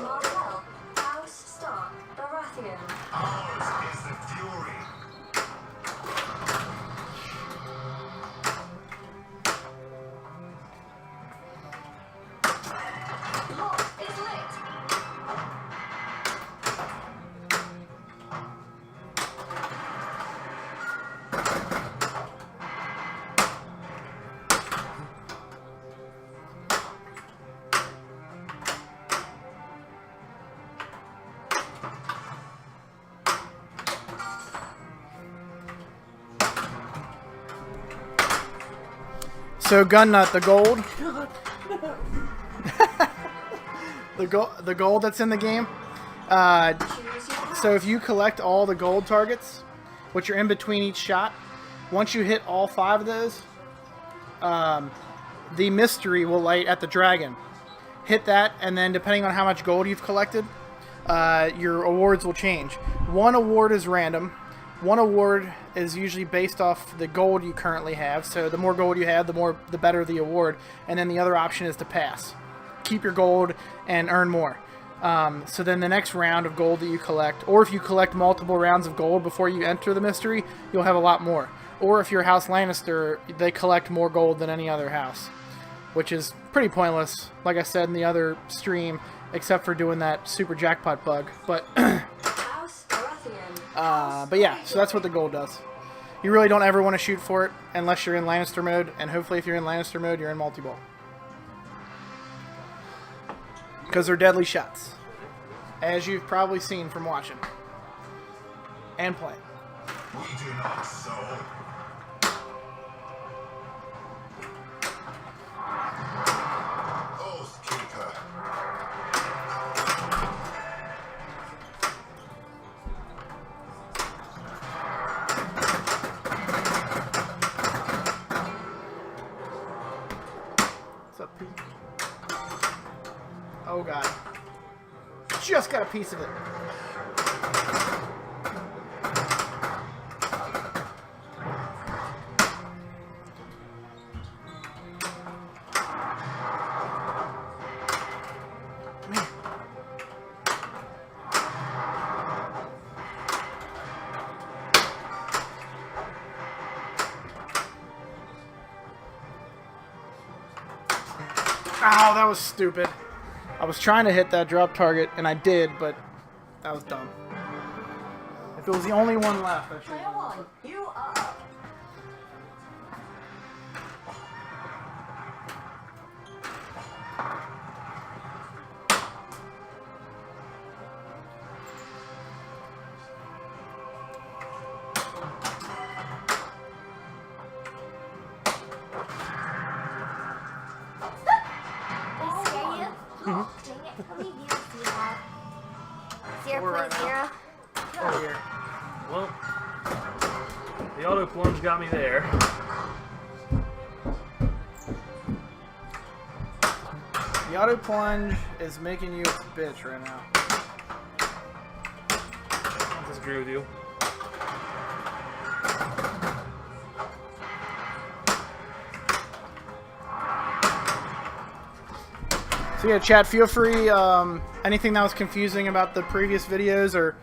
Martell. House Stark. Baratheon. Ours is the fury. Lock is lit. So gun nut, the gold, the gold that's in the game. Choose your house. So if you collect all the gold targets, which are in between each shot, once you hit all 5 of those, the mystery will light at the dragon. Hit that, and then depending on how much gold you've collected, your awards will change. One award is random. One award is usually based off the gold you currently have. So the more gold you have, the better the award. And then the other option is to pass. Keep your gold and earn more. So then the next round of gold that you collect, or if you collect multiple rounds of gold before you enter the mystery, you'll have a lot more. Or if you're House Lannister, they collect more gold than any other house, which is pretty pointless, like I said in the other stream, except for doing that super jackpot bug. But House Baratheon. but yeah, so that's what the gold does. You really don't ever want to shoot for it unless you're in Lannister mode, and hopefully if you're in Lannister mode, you're in multi-ball. Because they're deadly shots, as you've probably seen from watching and playing. We do not sow. Oathkeeper. What's up, Pete? Oh god. Just got a piece of it. Man. Ow, that was stupid. I was trying to hit that drop target, and I did, but that was dumb. If it was the only one left, I should Player have. 1, you are up. Dang it, how many views do you have? 0.0. Over here. Well, the auto plunge got me there. The auto plunge is making you a bitch right now. I disagree with you. So yeah, chat, feel free, anything that was confusing about the previous videos or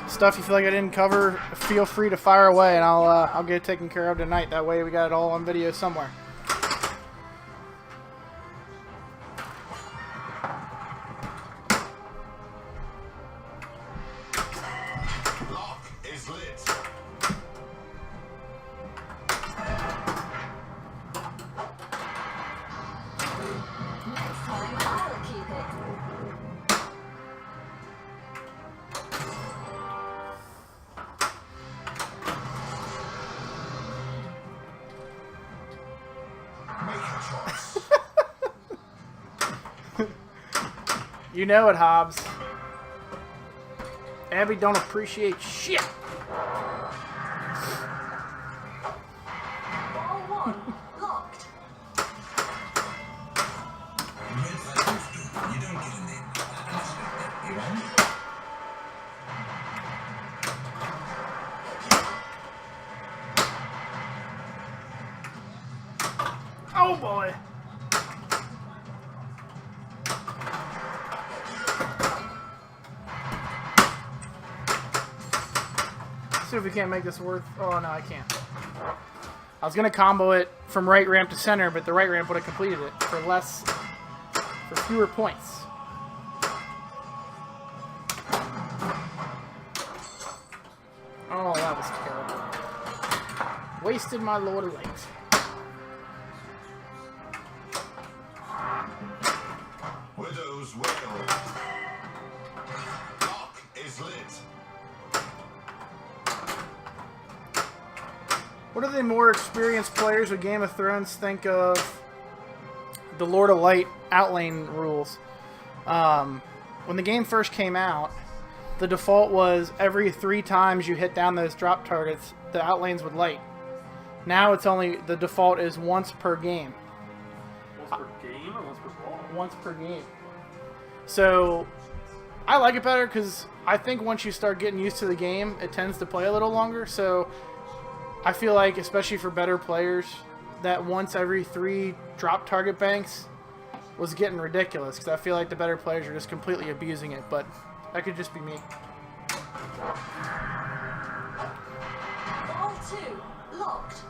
stuff you feel like I didn't cover, feel free to fire away and I'll get it taken care of tonight. That way we got it all on video somewhere. Lock is lit. Next time I'll keep it. Make a choice. You know it, Hobbs. Abby don't appreciate shit. Ball 1, locked. Red flags do. You don't get a name like that unless you're dead, you know? Oh boy. See if we can't make this work. Oh no, I can't. I was gonna combo it from right ramp to center, but the right ramp would have completed it for fewer points. Oh, that was terrible. Wasted my Lord of Light. Widow's Wail. Lock is lit. What do the more experienced players of Game of Thrones think of the Lord of Light outlane rules? When the game first came out, the default was every 3 times you hit down those drop targets, the outlanes would light. Now it's only, the default is once per game. Once per game or once per ball? Once per game. So, I like it better because I think once you start getting used to the game, it tends to play a little longer. So, I feel like, especially for better players, that once every 3 drop target banks was getting ridiculous because I feel like the better players are just completely abusing it, but that could just be me. Ball 2. Locked.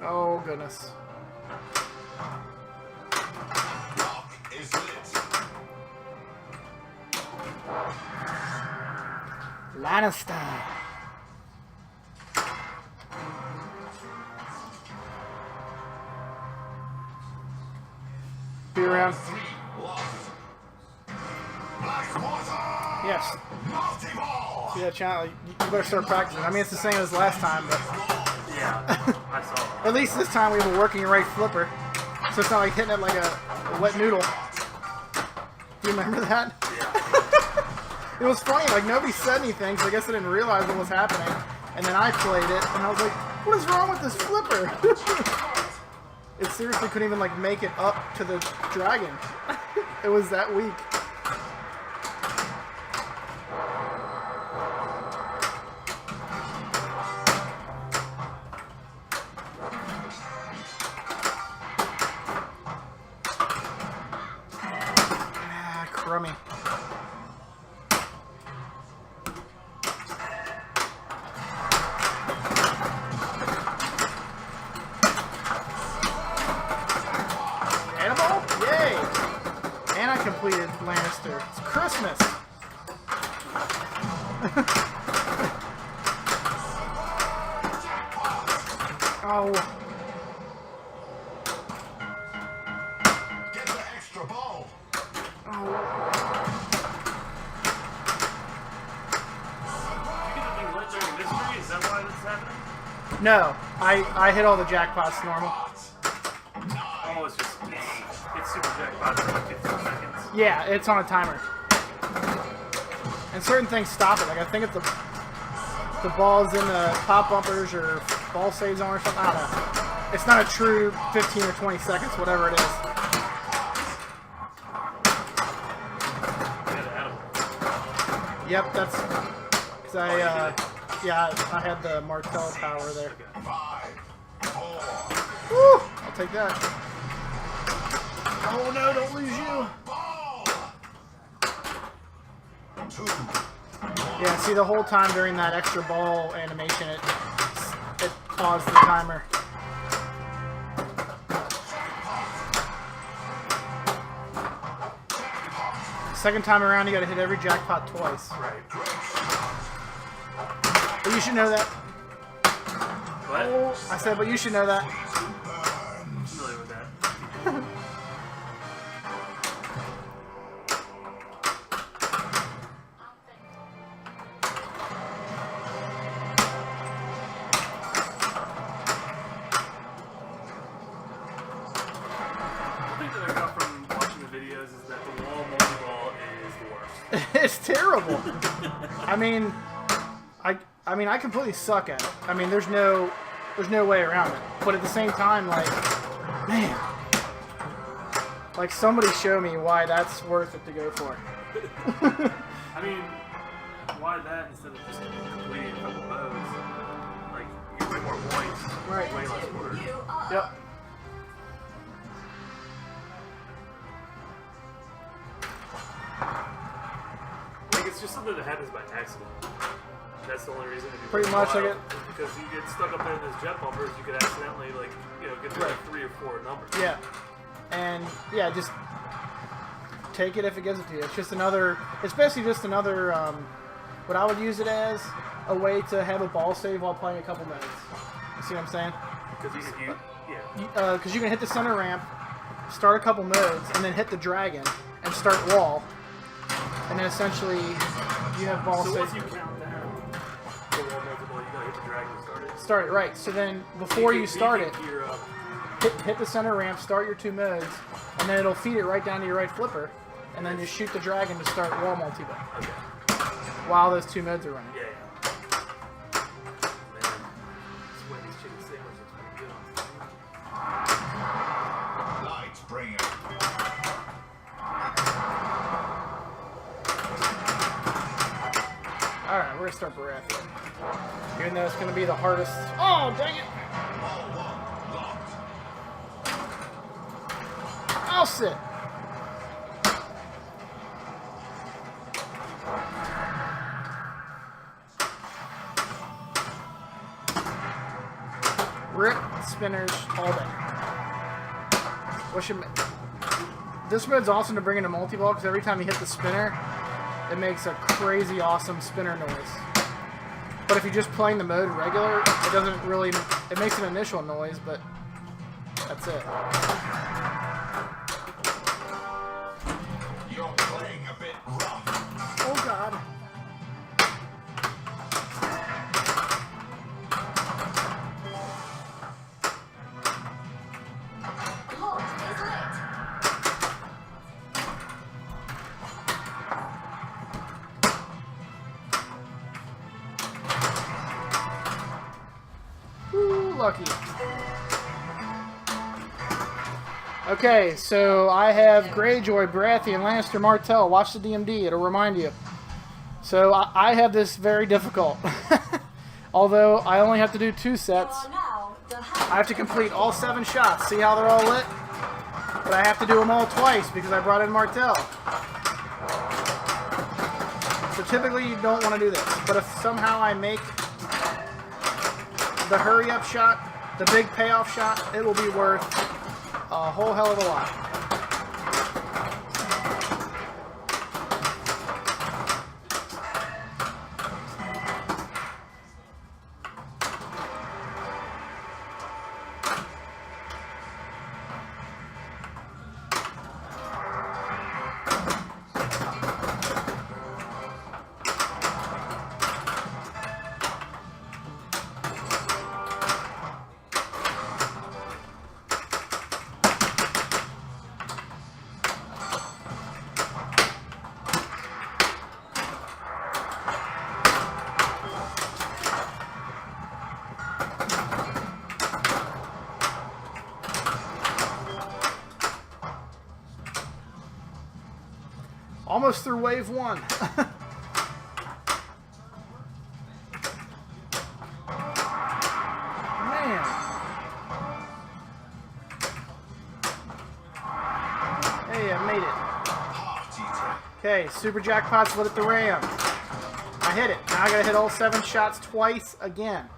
Oh, goodness. Lock is lit. Lannister. Be around. 3 locked. Black water. Yes. Multi-ball. See that channel? You better start practicing. I mean, it's the same as last time, but Yeah, I saw that. at least this time we have a working right flipper. So it's not like hitting it like a wet noodle. Do you remember that? Yeah. It was funny, like nobody said anything, so I guess I didn't realize what was happening. And then I played it, and I was like, what is wrong with this flipper? It seriously couldn't even like make it up to the dragon. It was that weak. Ah, crummy. Animal? Yay! And I completed Lannister. It's Christmas! Oh, Get the extra ball. oh. You get the thing lit during mystery? Is that why this is happening? No, I hit all the jackpots normal. Oh, it's just, it's super jackpot for like 15 seconds. Yeah, it's on a timer. And certain things stop it. Like I think if the ball's in the pop bumpers or ball saves on or something, I don't know. It's not a true 15 or 20 seconds, whatever it is. Yeah, the animal. Yep, that's because I had the Martell power there. 5, 4, Woo! I'll take that. Oh no, don't lose you. ball. 2, Yeah, see the whole time during that extra ball animation, it paused the timer. Second time around, you got to hit every jackpot twice. Right. But you should know that. What? I said, but you should know that. I'm familiar with that. The thing that I got from watching the videos is that the wall multi-ball is the worst. It's terrible. I mean, I completely suck at it. I mean, there's no way around it. But at the same time, like, man, like somebody show me why that's worth it to go for. I mean, why that instead of just completing a couple bows? Like, you get way more points, Right. way less work. You are Yep. up. Like, it's just something that happens by accident. That's the only reason. If you Pretty play much, wild, like is because you get stuck up there in those jet bumpers, you could accidentally, like, you know, get to like 3 or 4 numbers. Yeah. And yeah, just take it if it gives it to you. It's just another. It's basically just another. What I would use it as a way to have a ball save while playing a couple minutes. You see what I'm saying? Because yeah. Because you can hit the center ramp, start a couple modes, and then hit the dragon and start wall. And then essentially you have ball So safe. once you count down the wall multiple, you gotta hit the dragon and start it. Start it, right. So then before you start it, Gear up. hit the center ramp, start your 2 modes, and then it'll feed it right down to your right flipper. And then just shoot the dragon to start wall multi-ball Okay. while those 2 modes are running. Yeah. Man, this Wendy's chicken sandwich looks pretty good. Lights bringer. Alright, we're going to start Baratheon. Even though it's going to be the hardest. Oh, dang it! Ball 1 locked. I'll sit. Rip spinners all day. This mode's awesome to bring into multi-ball because every time you hit the spinner, it makes a crazy awesome spinner noise. But if you're just playing the mode regular, it doesn't really. It makes an initial noise, but that's it. You're playing a bit rough. Oh God. Hot is lit. Ooh, lucky. Okay, so I have Greyjoy, Baratheon, Lannister, Martell. Watch the DMD; it'll remind you. So I have this very difficult. Although I only have to do 2 You sets. are now the I have to complete all 7 shots. See how they're all lit? But I have to do them all twice because I brought in Martell. So typically you don't want to do this. But if somehow I make the hurry up shot, the big payoff shot, it will be worth a whole hell of a lot. Almost through wave 1. Man. Hey, I made it. Party time. Okay, super jackpot's lit at the ram. I hit it. Now I gotta hit all 7 shots twice again.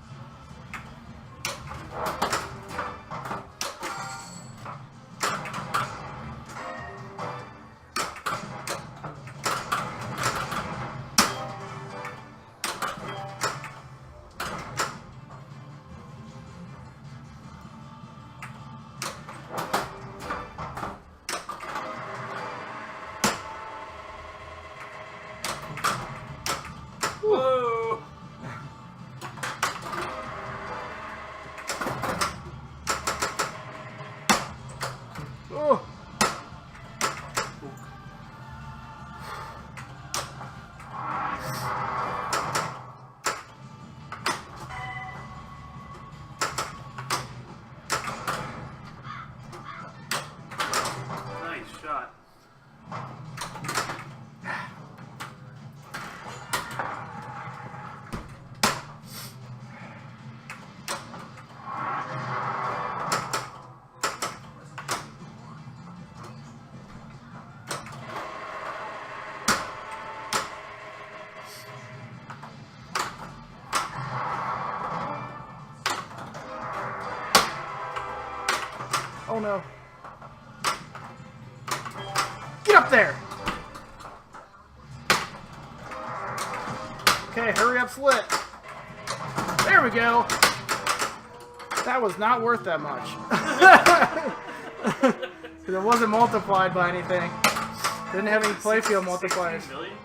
Whoa! Oh. Nice shot. Oh no. Get up there! Okay, hurry up's lit. There we go. That was not worth that much. Because it wasn't multiplied by anything. Didn't have any playfield multipliers. 16 million?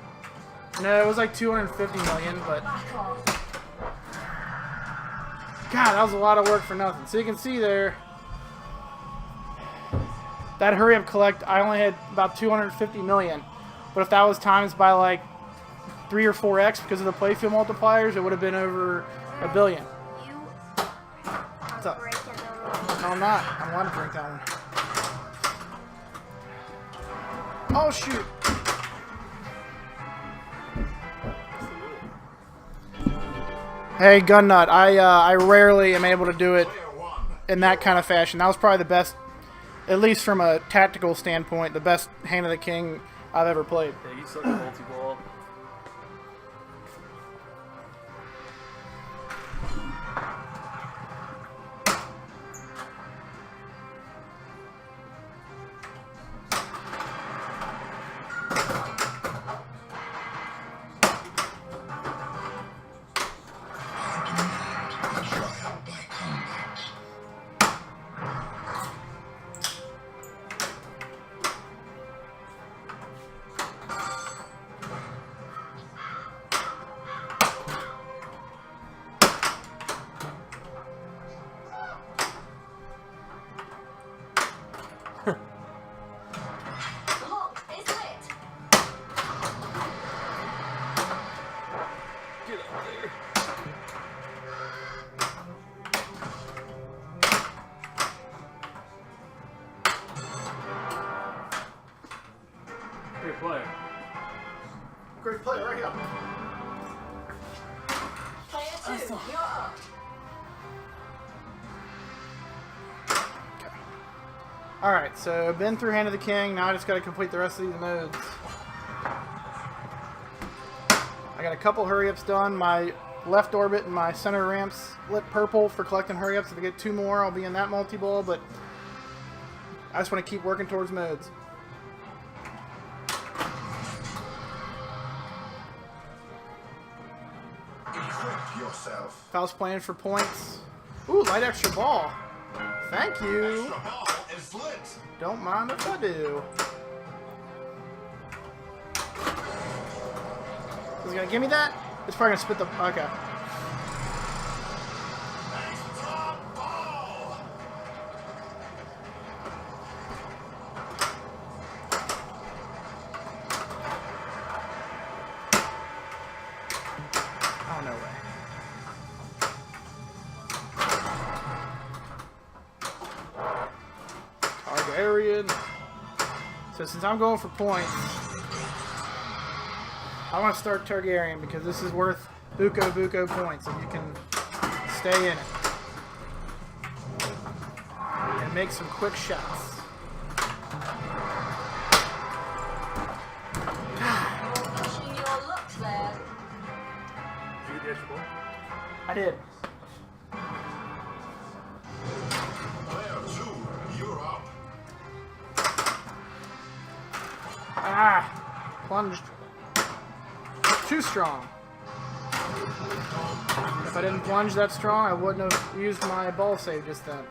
No, it was like 250 million, but Back off. God, that was a lot of work for nothing. So you can see there, that hurry up collect, I only had about 250 million. But if that was times by like 3 or 4x because of the playfield multipliers, it would have been over $1 billion. You What's up? break it over. No, I'm not. I want to drink that one. Oh, shoot. Hey, Gun Nut, I rarely am able to do it Player one. in that kind of fashion. That was probably the best, at least from a tactical standpoint, the best Hand of the King I've ever played. Yeah, you suck at multi-ball. Trial by combat. Lock is lit. Get up there. Great player. Great play, right here. Player 2, you're up. Alright, so I've been through Hand of the King. Now I just got to complete the rest of these modes. I got a couple hurry-ups done. My left orbit and my center ramps lit purple for collecting hurry-ups. If I get 2 more, I'll be in that multi-ball, but I just want to keep working towards modes. Equip yourself. If I was playing for points... Ooh, light extra ball. Thank you. Extra ball is lit. Don't mind if I do. Is it gonna give me that? It's probably gonna spit the... Okay. Extra ball. Oh, no way. Targaryen. So since I'm going for points, I want to start Targaryen because this is worth buco points if you can stay in it. And make some quick shots. Pushing your luck there. Did you get the extra ball? I did. Player two, you're up. Ah! Plunged. Too strong. If I didn't plunge that strong, I wouldn't have used my ball save just then.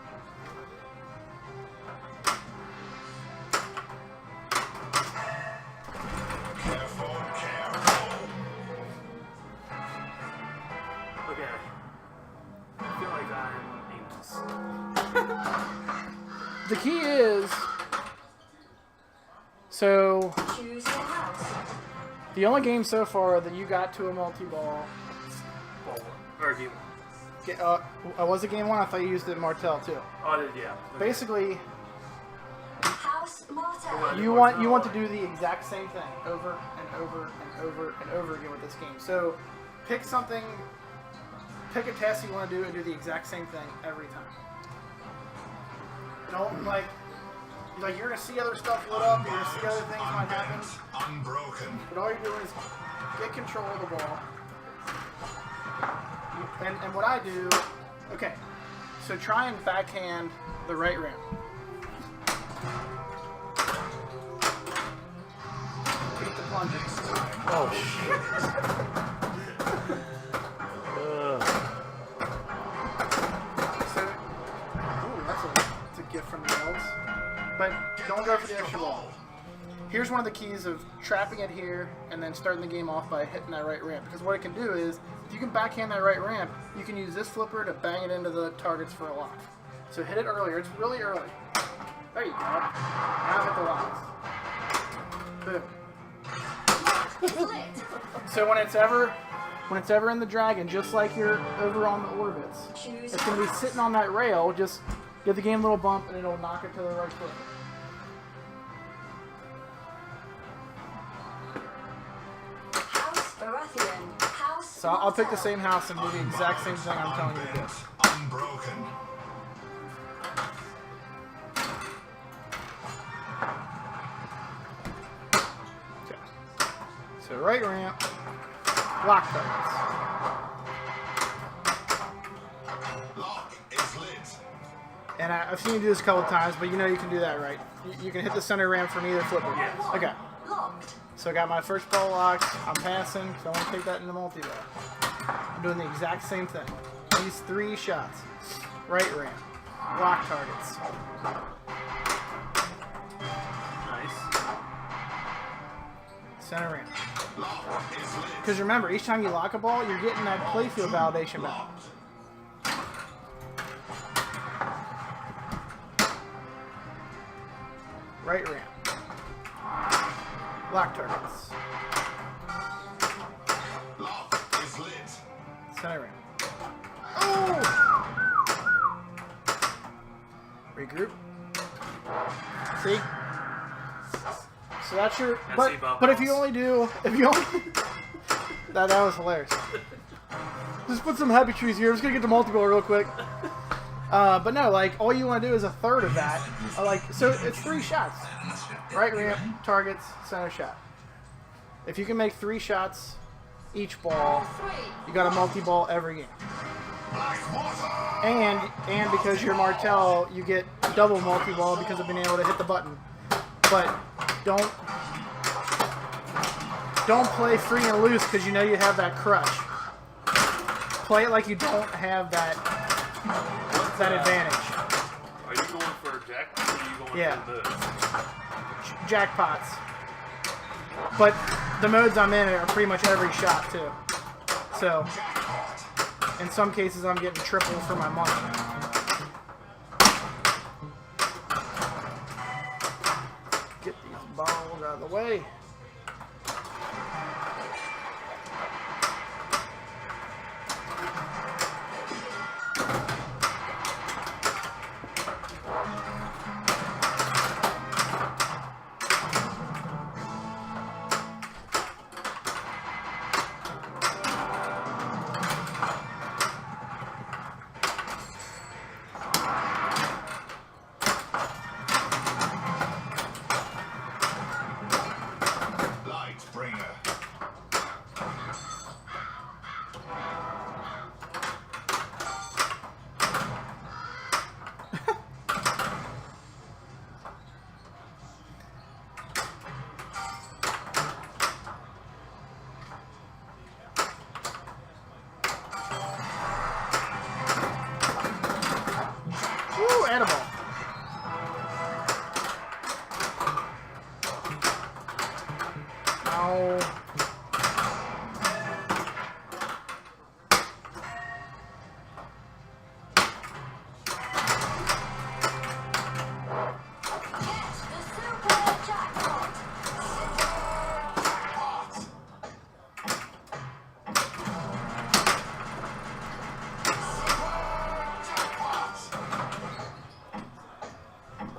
Careful, careful. Okay. I feel like I'm aimless. The key is... So, Choose your house. the only game so far that you got to a multi-ball... Ball one. Or game one. was it game 1? I thought you used it in Martell too. Oh, I did, yeah. Okay. Basically, House Martell. Well, you want to do the exact same thing over and over and over and over again with this game. So, pick something, pick a task you want to do and do the exact same thing every time. Don't like you're gonna see other stuff lit up, you're gonna see other things might happen, Unbroken. but all you're doing is get control of the ball. And what I do, okay, so try and backhand the right rim. Keep the plunging. Oh, shit. So Don't go for the extra ball. Here's one of the keys of trapping it here and then starting the game off by hitting that right ramp. Because what it can do is, if you can backhand that right ramp, you can use this flipper to bang it into the targets for a lock. So hit it earlier. It's really early. There you go. Now hit the locks. Boom. It's lit. So when it's ever in the dragon, just like you're over on the orbits, Choose it's going to be sitting on that rail. Just give the game a little bump and it'll knock it to the right foot. House Baratheon. House So I'll pick the Martell. same house and do the exact same thing I'm telling you to do. Unbroken. Okay. So right ramp, lock targets. Lock is lit. And I've seen you do this a couple times, but you know you can do that right. You can hit the center ramp from either flipper. Yes. Okay. Locked. So I got my first ball locked. I'm passing, so I want to take that into multi-ball. I'm doing the exact same thing. These 3 shots. Right ramp. Lock targets. Nice. Center ramp. Lock is lit. Because remember, each time you lock a ball, you're getting that playfield validation back. Locked. Right ramp. Lock targets. Lock is lit. Center ramp. Oh! Regroup. See? So that's your. But if you only do, that was hilarious. Just put some happy trees here. I'm just gonna get the multi-ball real quick. But no, like all you want to do is a third of that. So it's 3 shots. Right ramp, targets, center shot. If you can make 3 shots each ball, 3. you got a multi-ball every game. Blackwater. And because you're Martell, you get double multi-ball because of being able to hit the button. But don't play free and loose because you know you have that crush. Play it like you don't have that advantage. Are you going for jackpot or are you going Yeah. for the Jackpots. But the modes I'm in are pretty much every shot too. So in some cases I'm getting triple for my money. Get these balls out of the way. Lightbringer. Woo, edible. Ow. Get the super jackpot.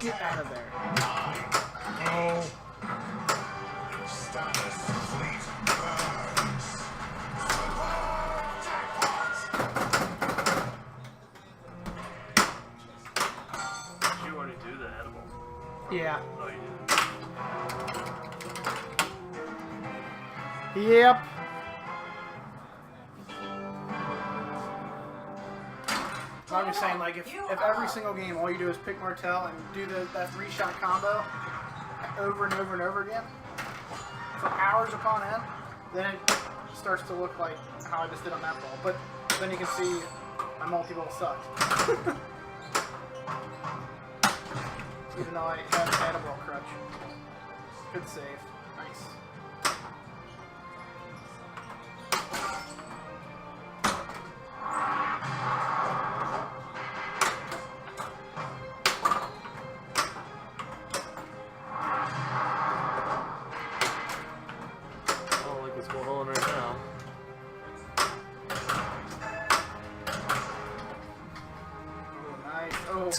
Get out of there. Oh. Stannis' fleet burns. Did you already do the edible? Yeah. Oh, you did. Yep. I'm just saying, like, if every single game all you do is pick Martell and do that 3-shot combo over and over and over again for hours upon end, then it starts to look like how I just did on that ball. But then you can see my multi-ball sucked. even though I have had a ball crutch. Good save. Nice. I don't like what's going on right now. Oh, nice. Oh.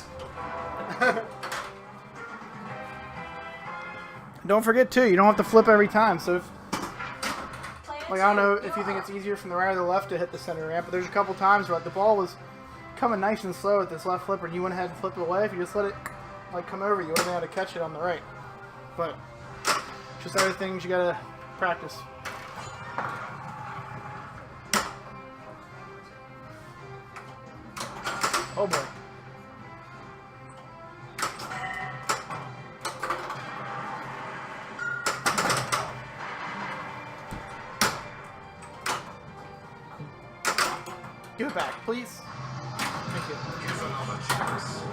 Don't forget too, you don't have to flip every time. So, if, Player like I don't know two, if you you're think up. it's easier from the right or the left to hit the center ramp, but there's a couple times where the ball was coming nice and slow with this left flipper, and you went ahead and flipped it away. If you just let it like come over, you would have been able to catch it on the right. But just other things you gotta practice. Oh boy. Give it back, please. Thank you. Here's another chance.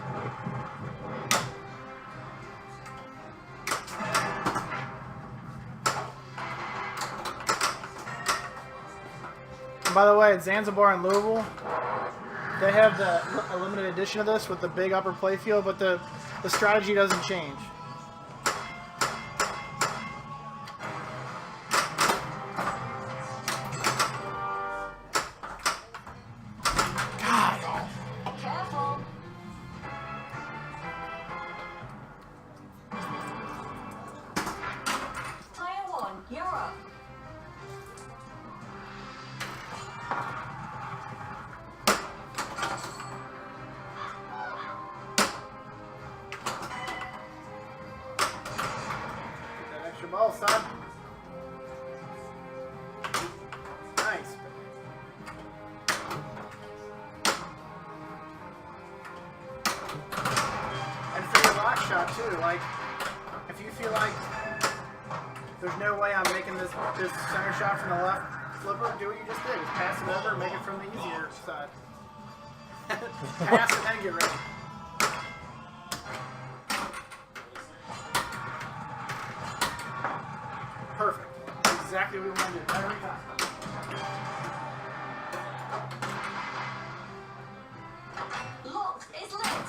And by the way, at Zanzibar and Louisville, they have a limited edition of this with the big upper playfield, but the strategy doesn't change. God. Careful. Player one, you're up. Get that extra ball, son. Nice. And for your lock shot too, like if you feel like there's no way I'm making this center shot from the left flipper, do what you just did. Just pass it over and make it from the easier side. Pass and then get ready. Perfect. That's exactly what we want to do every time. Locked is lit.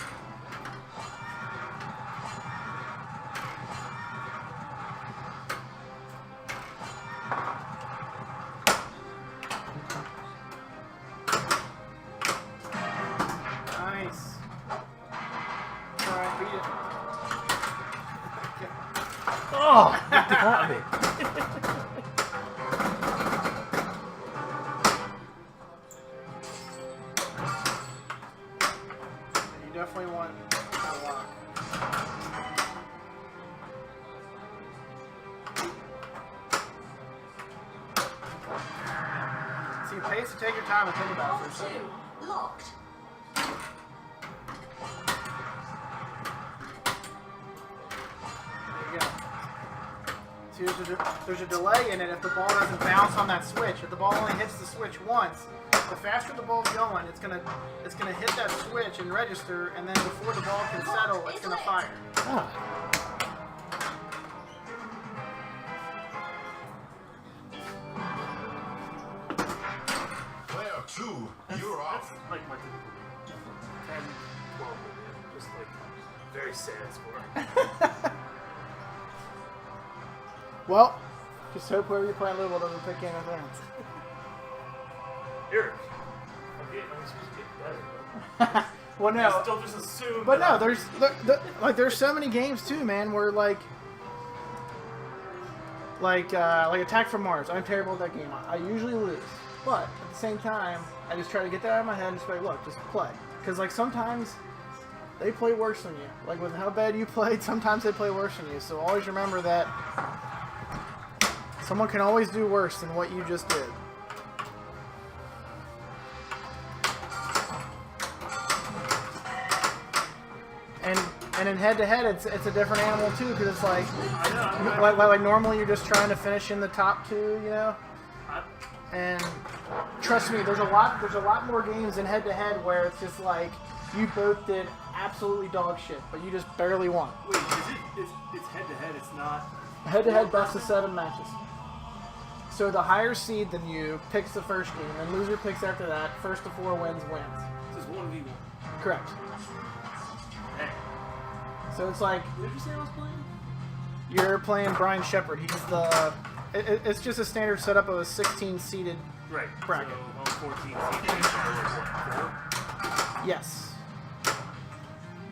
Nice. Try and beat it. Oh, you got me. You definitely want a lock. See, it pays to take your time and think about it Ball for a second. two, locked. There you go. See, there's a delay in it if the ball doesn't bounce on that switch. If the ball only hits the switch once, the faster the ball's going, it's gonna hit that switch and register, and then before the ball can settle, it's gonna fire. Player two, you're That's off. like my typical 10, 12 minute, just like very sad score. Well, just hope whoever you're playing Louisville doesn't pick Game of Thrones. Here. I'm supposed to get better. Well, I no. still just assume. But that no, there's so many games too, man, where like Attack from Mars. I'm terrible at that game. I usually lose, but at the same time, I just try to get that out of my head and just be like, look, just play. Because like sometimes they play worse than you. Like with how bad you played, sometimes they play worse than you. So always remember that someone can always do worse than what you just did. And in head-to-head, it's a different animal too, because it's like, I know. like normally you're just trying to finish in the top two, you know, and trust me, there's a lot more games in head-to-head where it's just like you both did absolutely dog shit, but you just barely won. Wait, it's head-to-head, it's not... Head-to-head best of 7 matches. So the higher seed than you picks the first game, and loser picks after that. First to 4 wins. This is 1v1. Correct. Hey. So it's like What did you say I was playing? you're playing Brian Shepard. He's the... It's just a standard setup of a 16-seeded Right. bracket. So, I'm 14 seed. What, 4? Yes.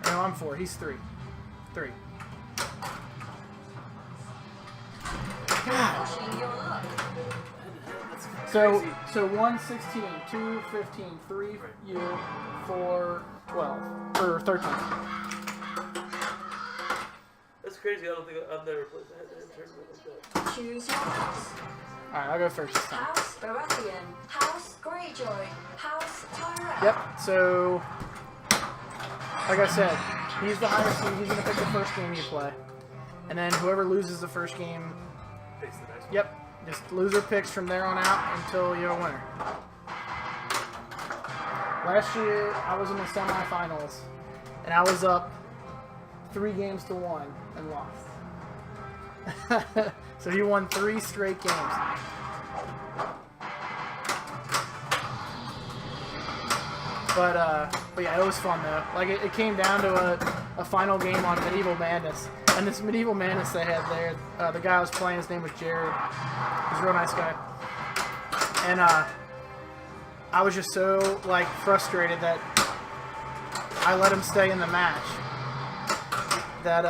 No, I'm 4. He's 3. 3. God. Pushing your luck. That's So crazy. so 1 16, 2 15, 3 you, 4 12 or 13. That's crazy. I don't think I've never played the head-to-head tournament like that. Choose your house. All right, I'll go first this time. House Baratheon. House Greyjoy. House Tyrell. Yep. So, like I said, he's the higher seed. He's gonna pick the first game you play, and then whoever loses the first game, Face the next one. yep, just loser picks from there on out until you're a winner. Last year, I was in the semifinals, and I was up 3 games to 1 and lost. So he won 3 straight games. But yeah, it was fun though. Like it came down to a final game on Medieval Madness, and this Medieval Madness they had there, the guy I was playing, his name was Jared. He's a real nice guy, and I was just so like frustrated that I let him stay in the match. That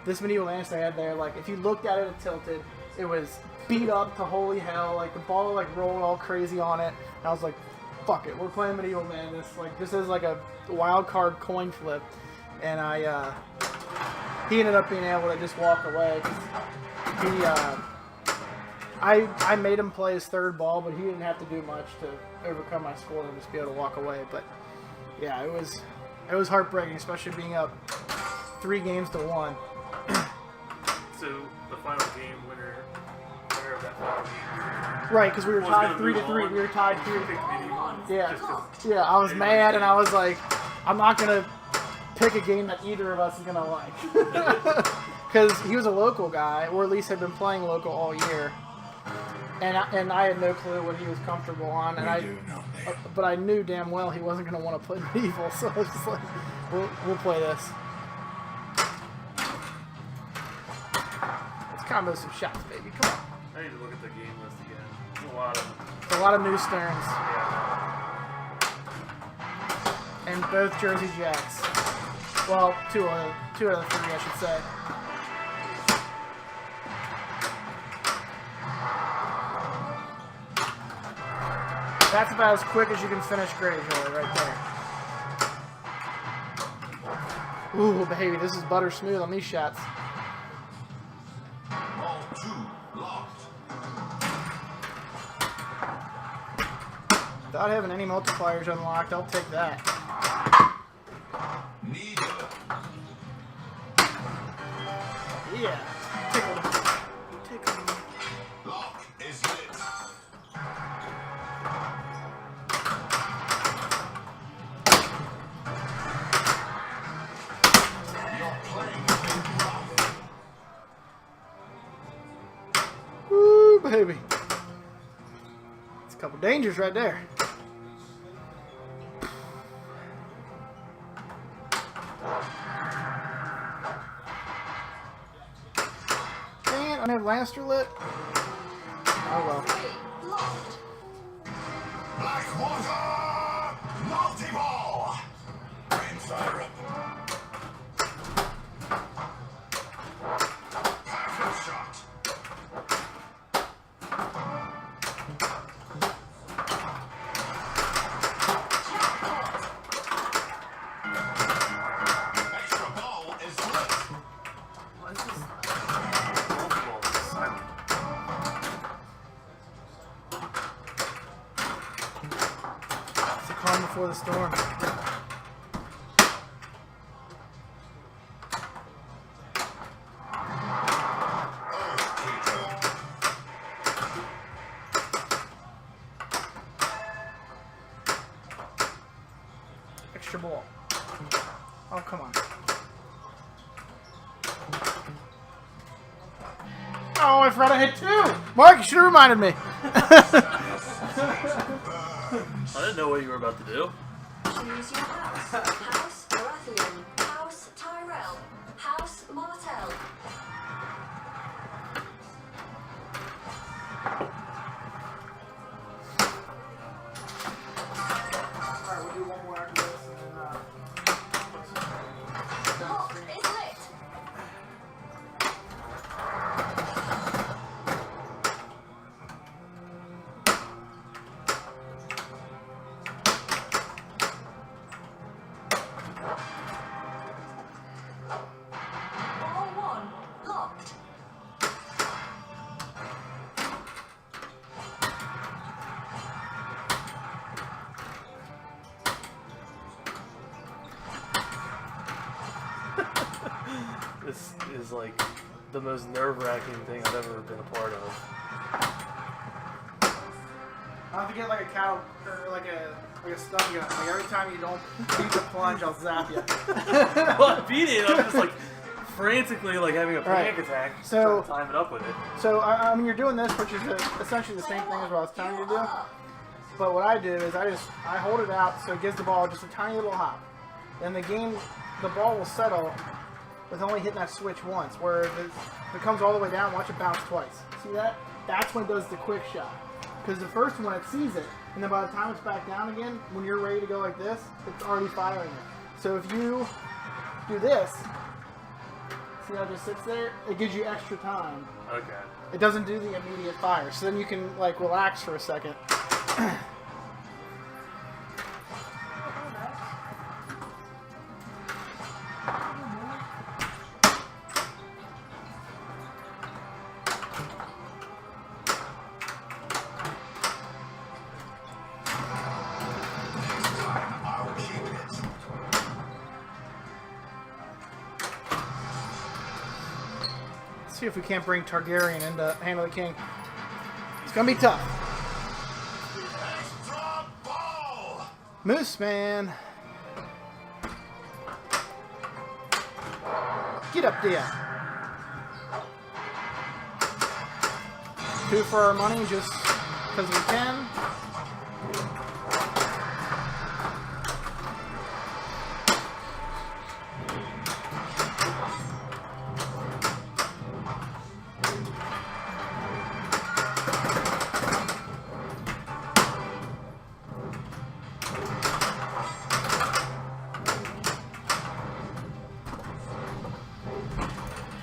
this Medieval Madness they had there, like if you looked at it, it tilted. It was beat up to holy hell. Like the ball like rolled all crazy on it. And I was like, fuck it, we're playing Medieval Madness. Like this is like a wild card coin flip, and he ended up being able to just walk away. 'Cause I made him play his 3rd ball, but he didn't have to do much to overcome my score and just be able to walk away. But yeah, it was heartbreaking, especially being up 3 games to 1. So the final game winner of that final game. Right, because we were was tied gonna 3 to move 3. on. We were tied 3 to Pick 3. Medieval. Yeah. Just 'cause- Yeah, I was mad, and I was like, I'm not gonna pick a game that either of us is gonna like, because he was a local guy, or at least had been playing local all year, and I had no clue what he was comfortable on, and We do nothing. but I knew damn well he wasn't gonna want to play Medieval, so I was just like, we'll play this. Let's combo some shots, baby. Come on. I need to look at the game list again. There's A lot of new Stearns. Yeah. And both Jersey Jacks. Well, 2 out of 3, I should say. That's about as quick as you can finish Greyjoy right there. Ooh, baby, this is butter smooth on these shots. Ball 2 locked. Without having any multipliers unlocked, I'll take that. Neither. Yeah. Tickle him. Tickle him. Lock is lit. You're playing it rough. Woo, baby. It's a couple dangers right there. Dang it, I have Lannister lit. Oh well. 3 locked. Blackwater! Multi-ball! Green syrup. Perfect shot. Extra ball is lit. Why is this multi-ball silent? It's the calm before the storm. Extra ball. Oh, come on. Oh, I forgot I hit 2! Mark, you should have reminded me. I didn't know what you were about to do. Choose your house. House Baratheon. House Tyrell. House Martell. Alright, we'll do one more after this and then, Lock is lit. Ball 1 locked. This is like the most nerve-wracking thing I've ever been a part of. I'll have to get like a cow or like a stun gun. Like every time you don't beat the plunge, I'll zap you. Well, I beat it. I'm just like frantically like having a panic Right. attack. So- trying to time it up with it. So I mean, you're doing this, which is essentially the same thing as what I was telling you to do. But what I do is I hold it out so it gives the ball just a tiny little hop. Then the ball will settle with only hitting that switch once. Where if it comes all the way down, watch it bounce twice. See that? That's when it does the quick shot. Because the first one, it sees it, and then by the time it's back down again, when you're ready to go like this, it's already firing it. So if you do this, see how it just sits there? It gives you extra time. Okay. It doesn't do the immediate fire, so then you can like relax for a second. I'll keep it. Let's see if we can't bring Targaryen into Hand of the King. It's gonna be tough. Extra ball! Moose Man. Get up there. 2 for our money just because we can.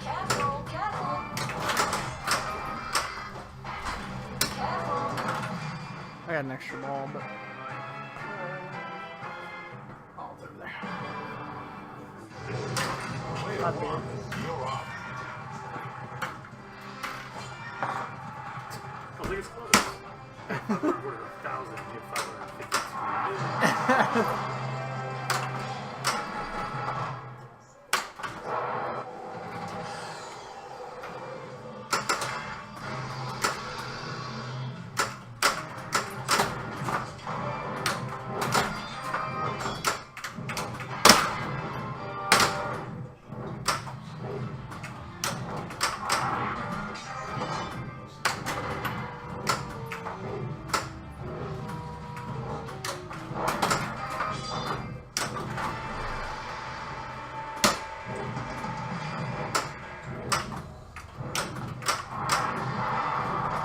Careful, careful. Careful. I got an extra ball, but oh, it's over there. Not bad. You're up. I think it's close. 1,000, you get 552.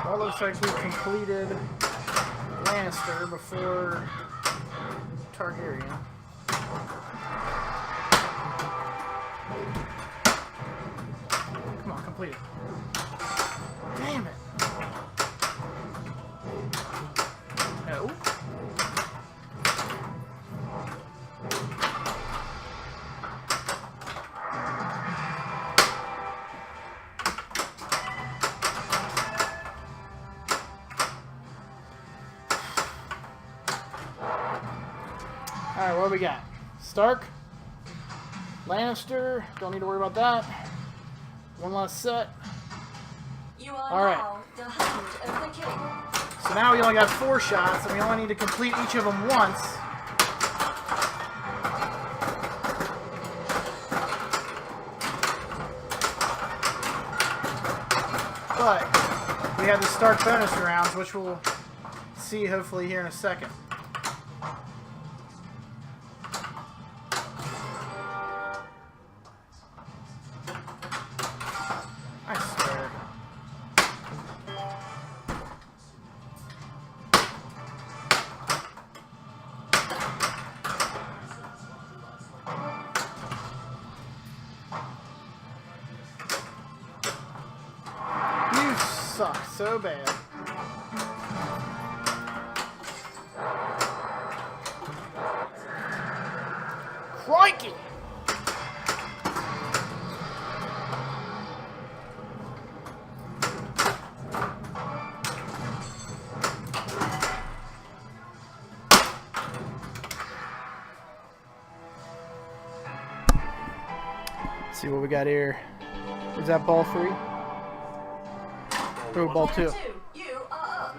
Well, looks like we completed Lannister before Targaryen. Come on, complete it. Damn it. No. Alright, what do we got? Stark, Lannister, don't need to worry about that. One last set. You are All right. now the Hand of the King. So now we only got 4 shots, and we only need to complete each of them once. But we have the start bonus rounds, which we'll see hopefully here in a second. I swear. You suck so bad. Crikey! Let's see what we got here. Is that ball 3? Oh, ball 2. You are up.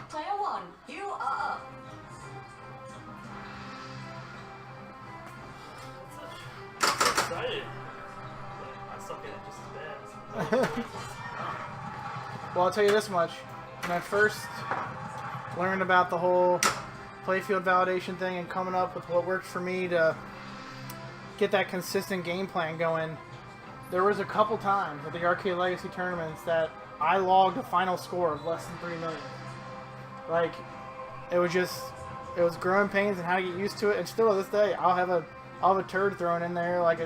Player 1, you are up. So excited. I suck at it just as bad. Well, I'll tell you this much. When I first learned about the whole playfield validation thing and coming up with what worked for me to get that consistent game plan going, there was a couple times at the Arcade Legacy tournaments that I logged a final score of less than 3 million. Like, it was growing pains and how to get used to it. And still to this day, I'll have a turd thrown in there like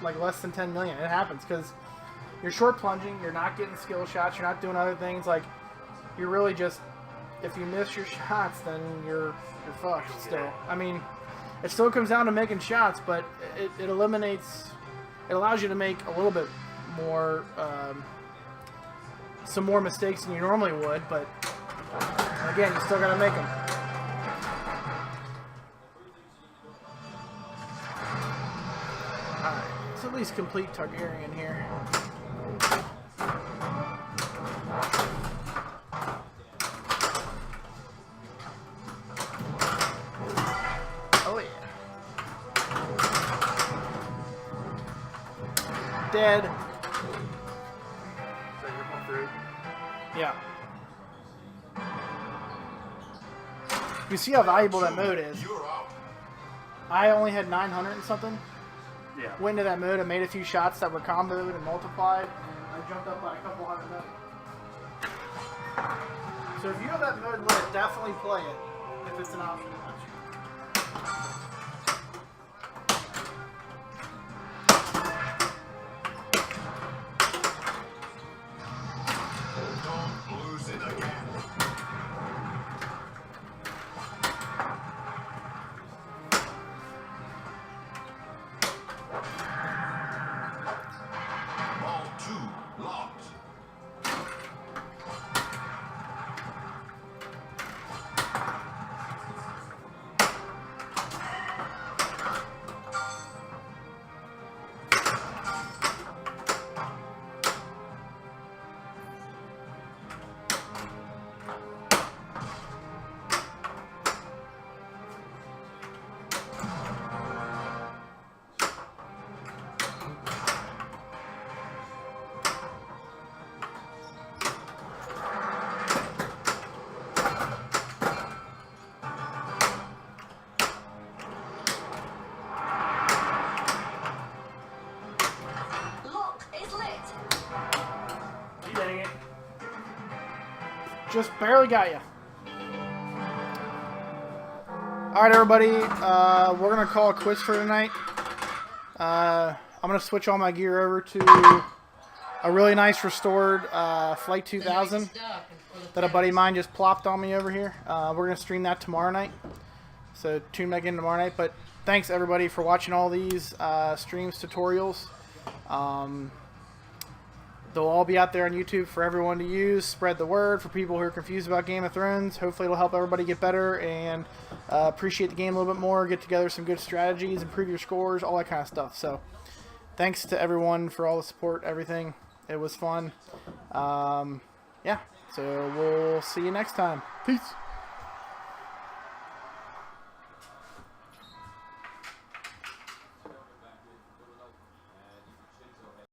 less than 10 million. It happens because you're short plunging, you're not getting skill shots, you're not doing other things. Like, you're really just, if you miss your shots, then you're fucked still. I mean, it still comes down to making shots, but it allows you to make a little bit more, some more mistakes than you normally would, but again, you still gotta make them. Alright, let's at least complete Targaryen here. Oh yeah. Dead. Is that your ball 3? Yeah. You see how valuable that mode is. You're out. I only had 900 and something. Yeah. Went into that mode and made a few shots that were comboed and multiplied. I jumped up by a couple hundred million. So if you have that mode lit, definitely play it if it's an option. Don't lose it again. Ball 2 locked. Lock is lit. You dang it. Just barely got you. Alright, everybody. We're going to call a quits for tonight. I'm going to switch all my gear over to a really nice restored Flight 2000 that a buddy of mine just plopped on me over here. We're going to stream that tomorrow night. So tune back in tomorrow night. But thanks everybody for watching all these streams, tutorials. They'll all be out there on YouTube for everyone to use. Spread the word for people who are confused about Game of Thrones. Hopefully it'll help everybody get better and appreciate the game a little bit more, get together some good strategies, improve your scores, all that kind of stuff. So thanks to everyone for all the support, everything. It was fun. Yeah, so we'll see you next time. Peace.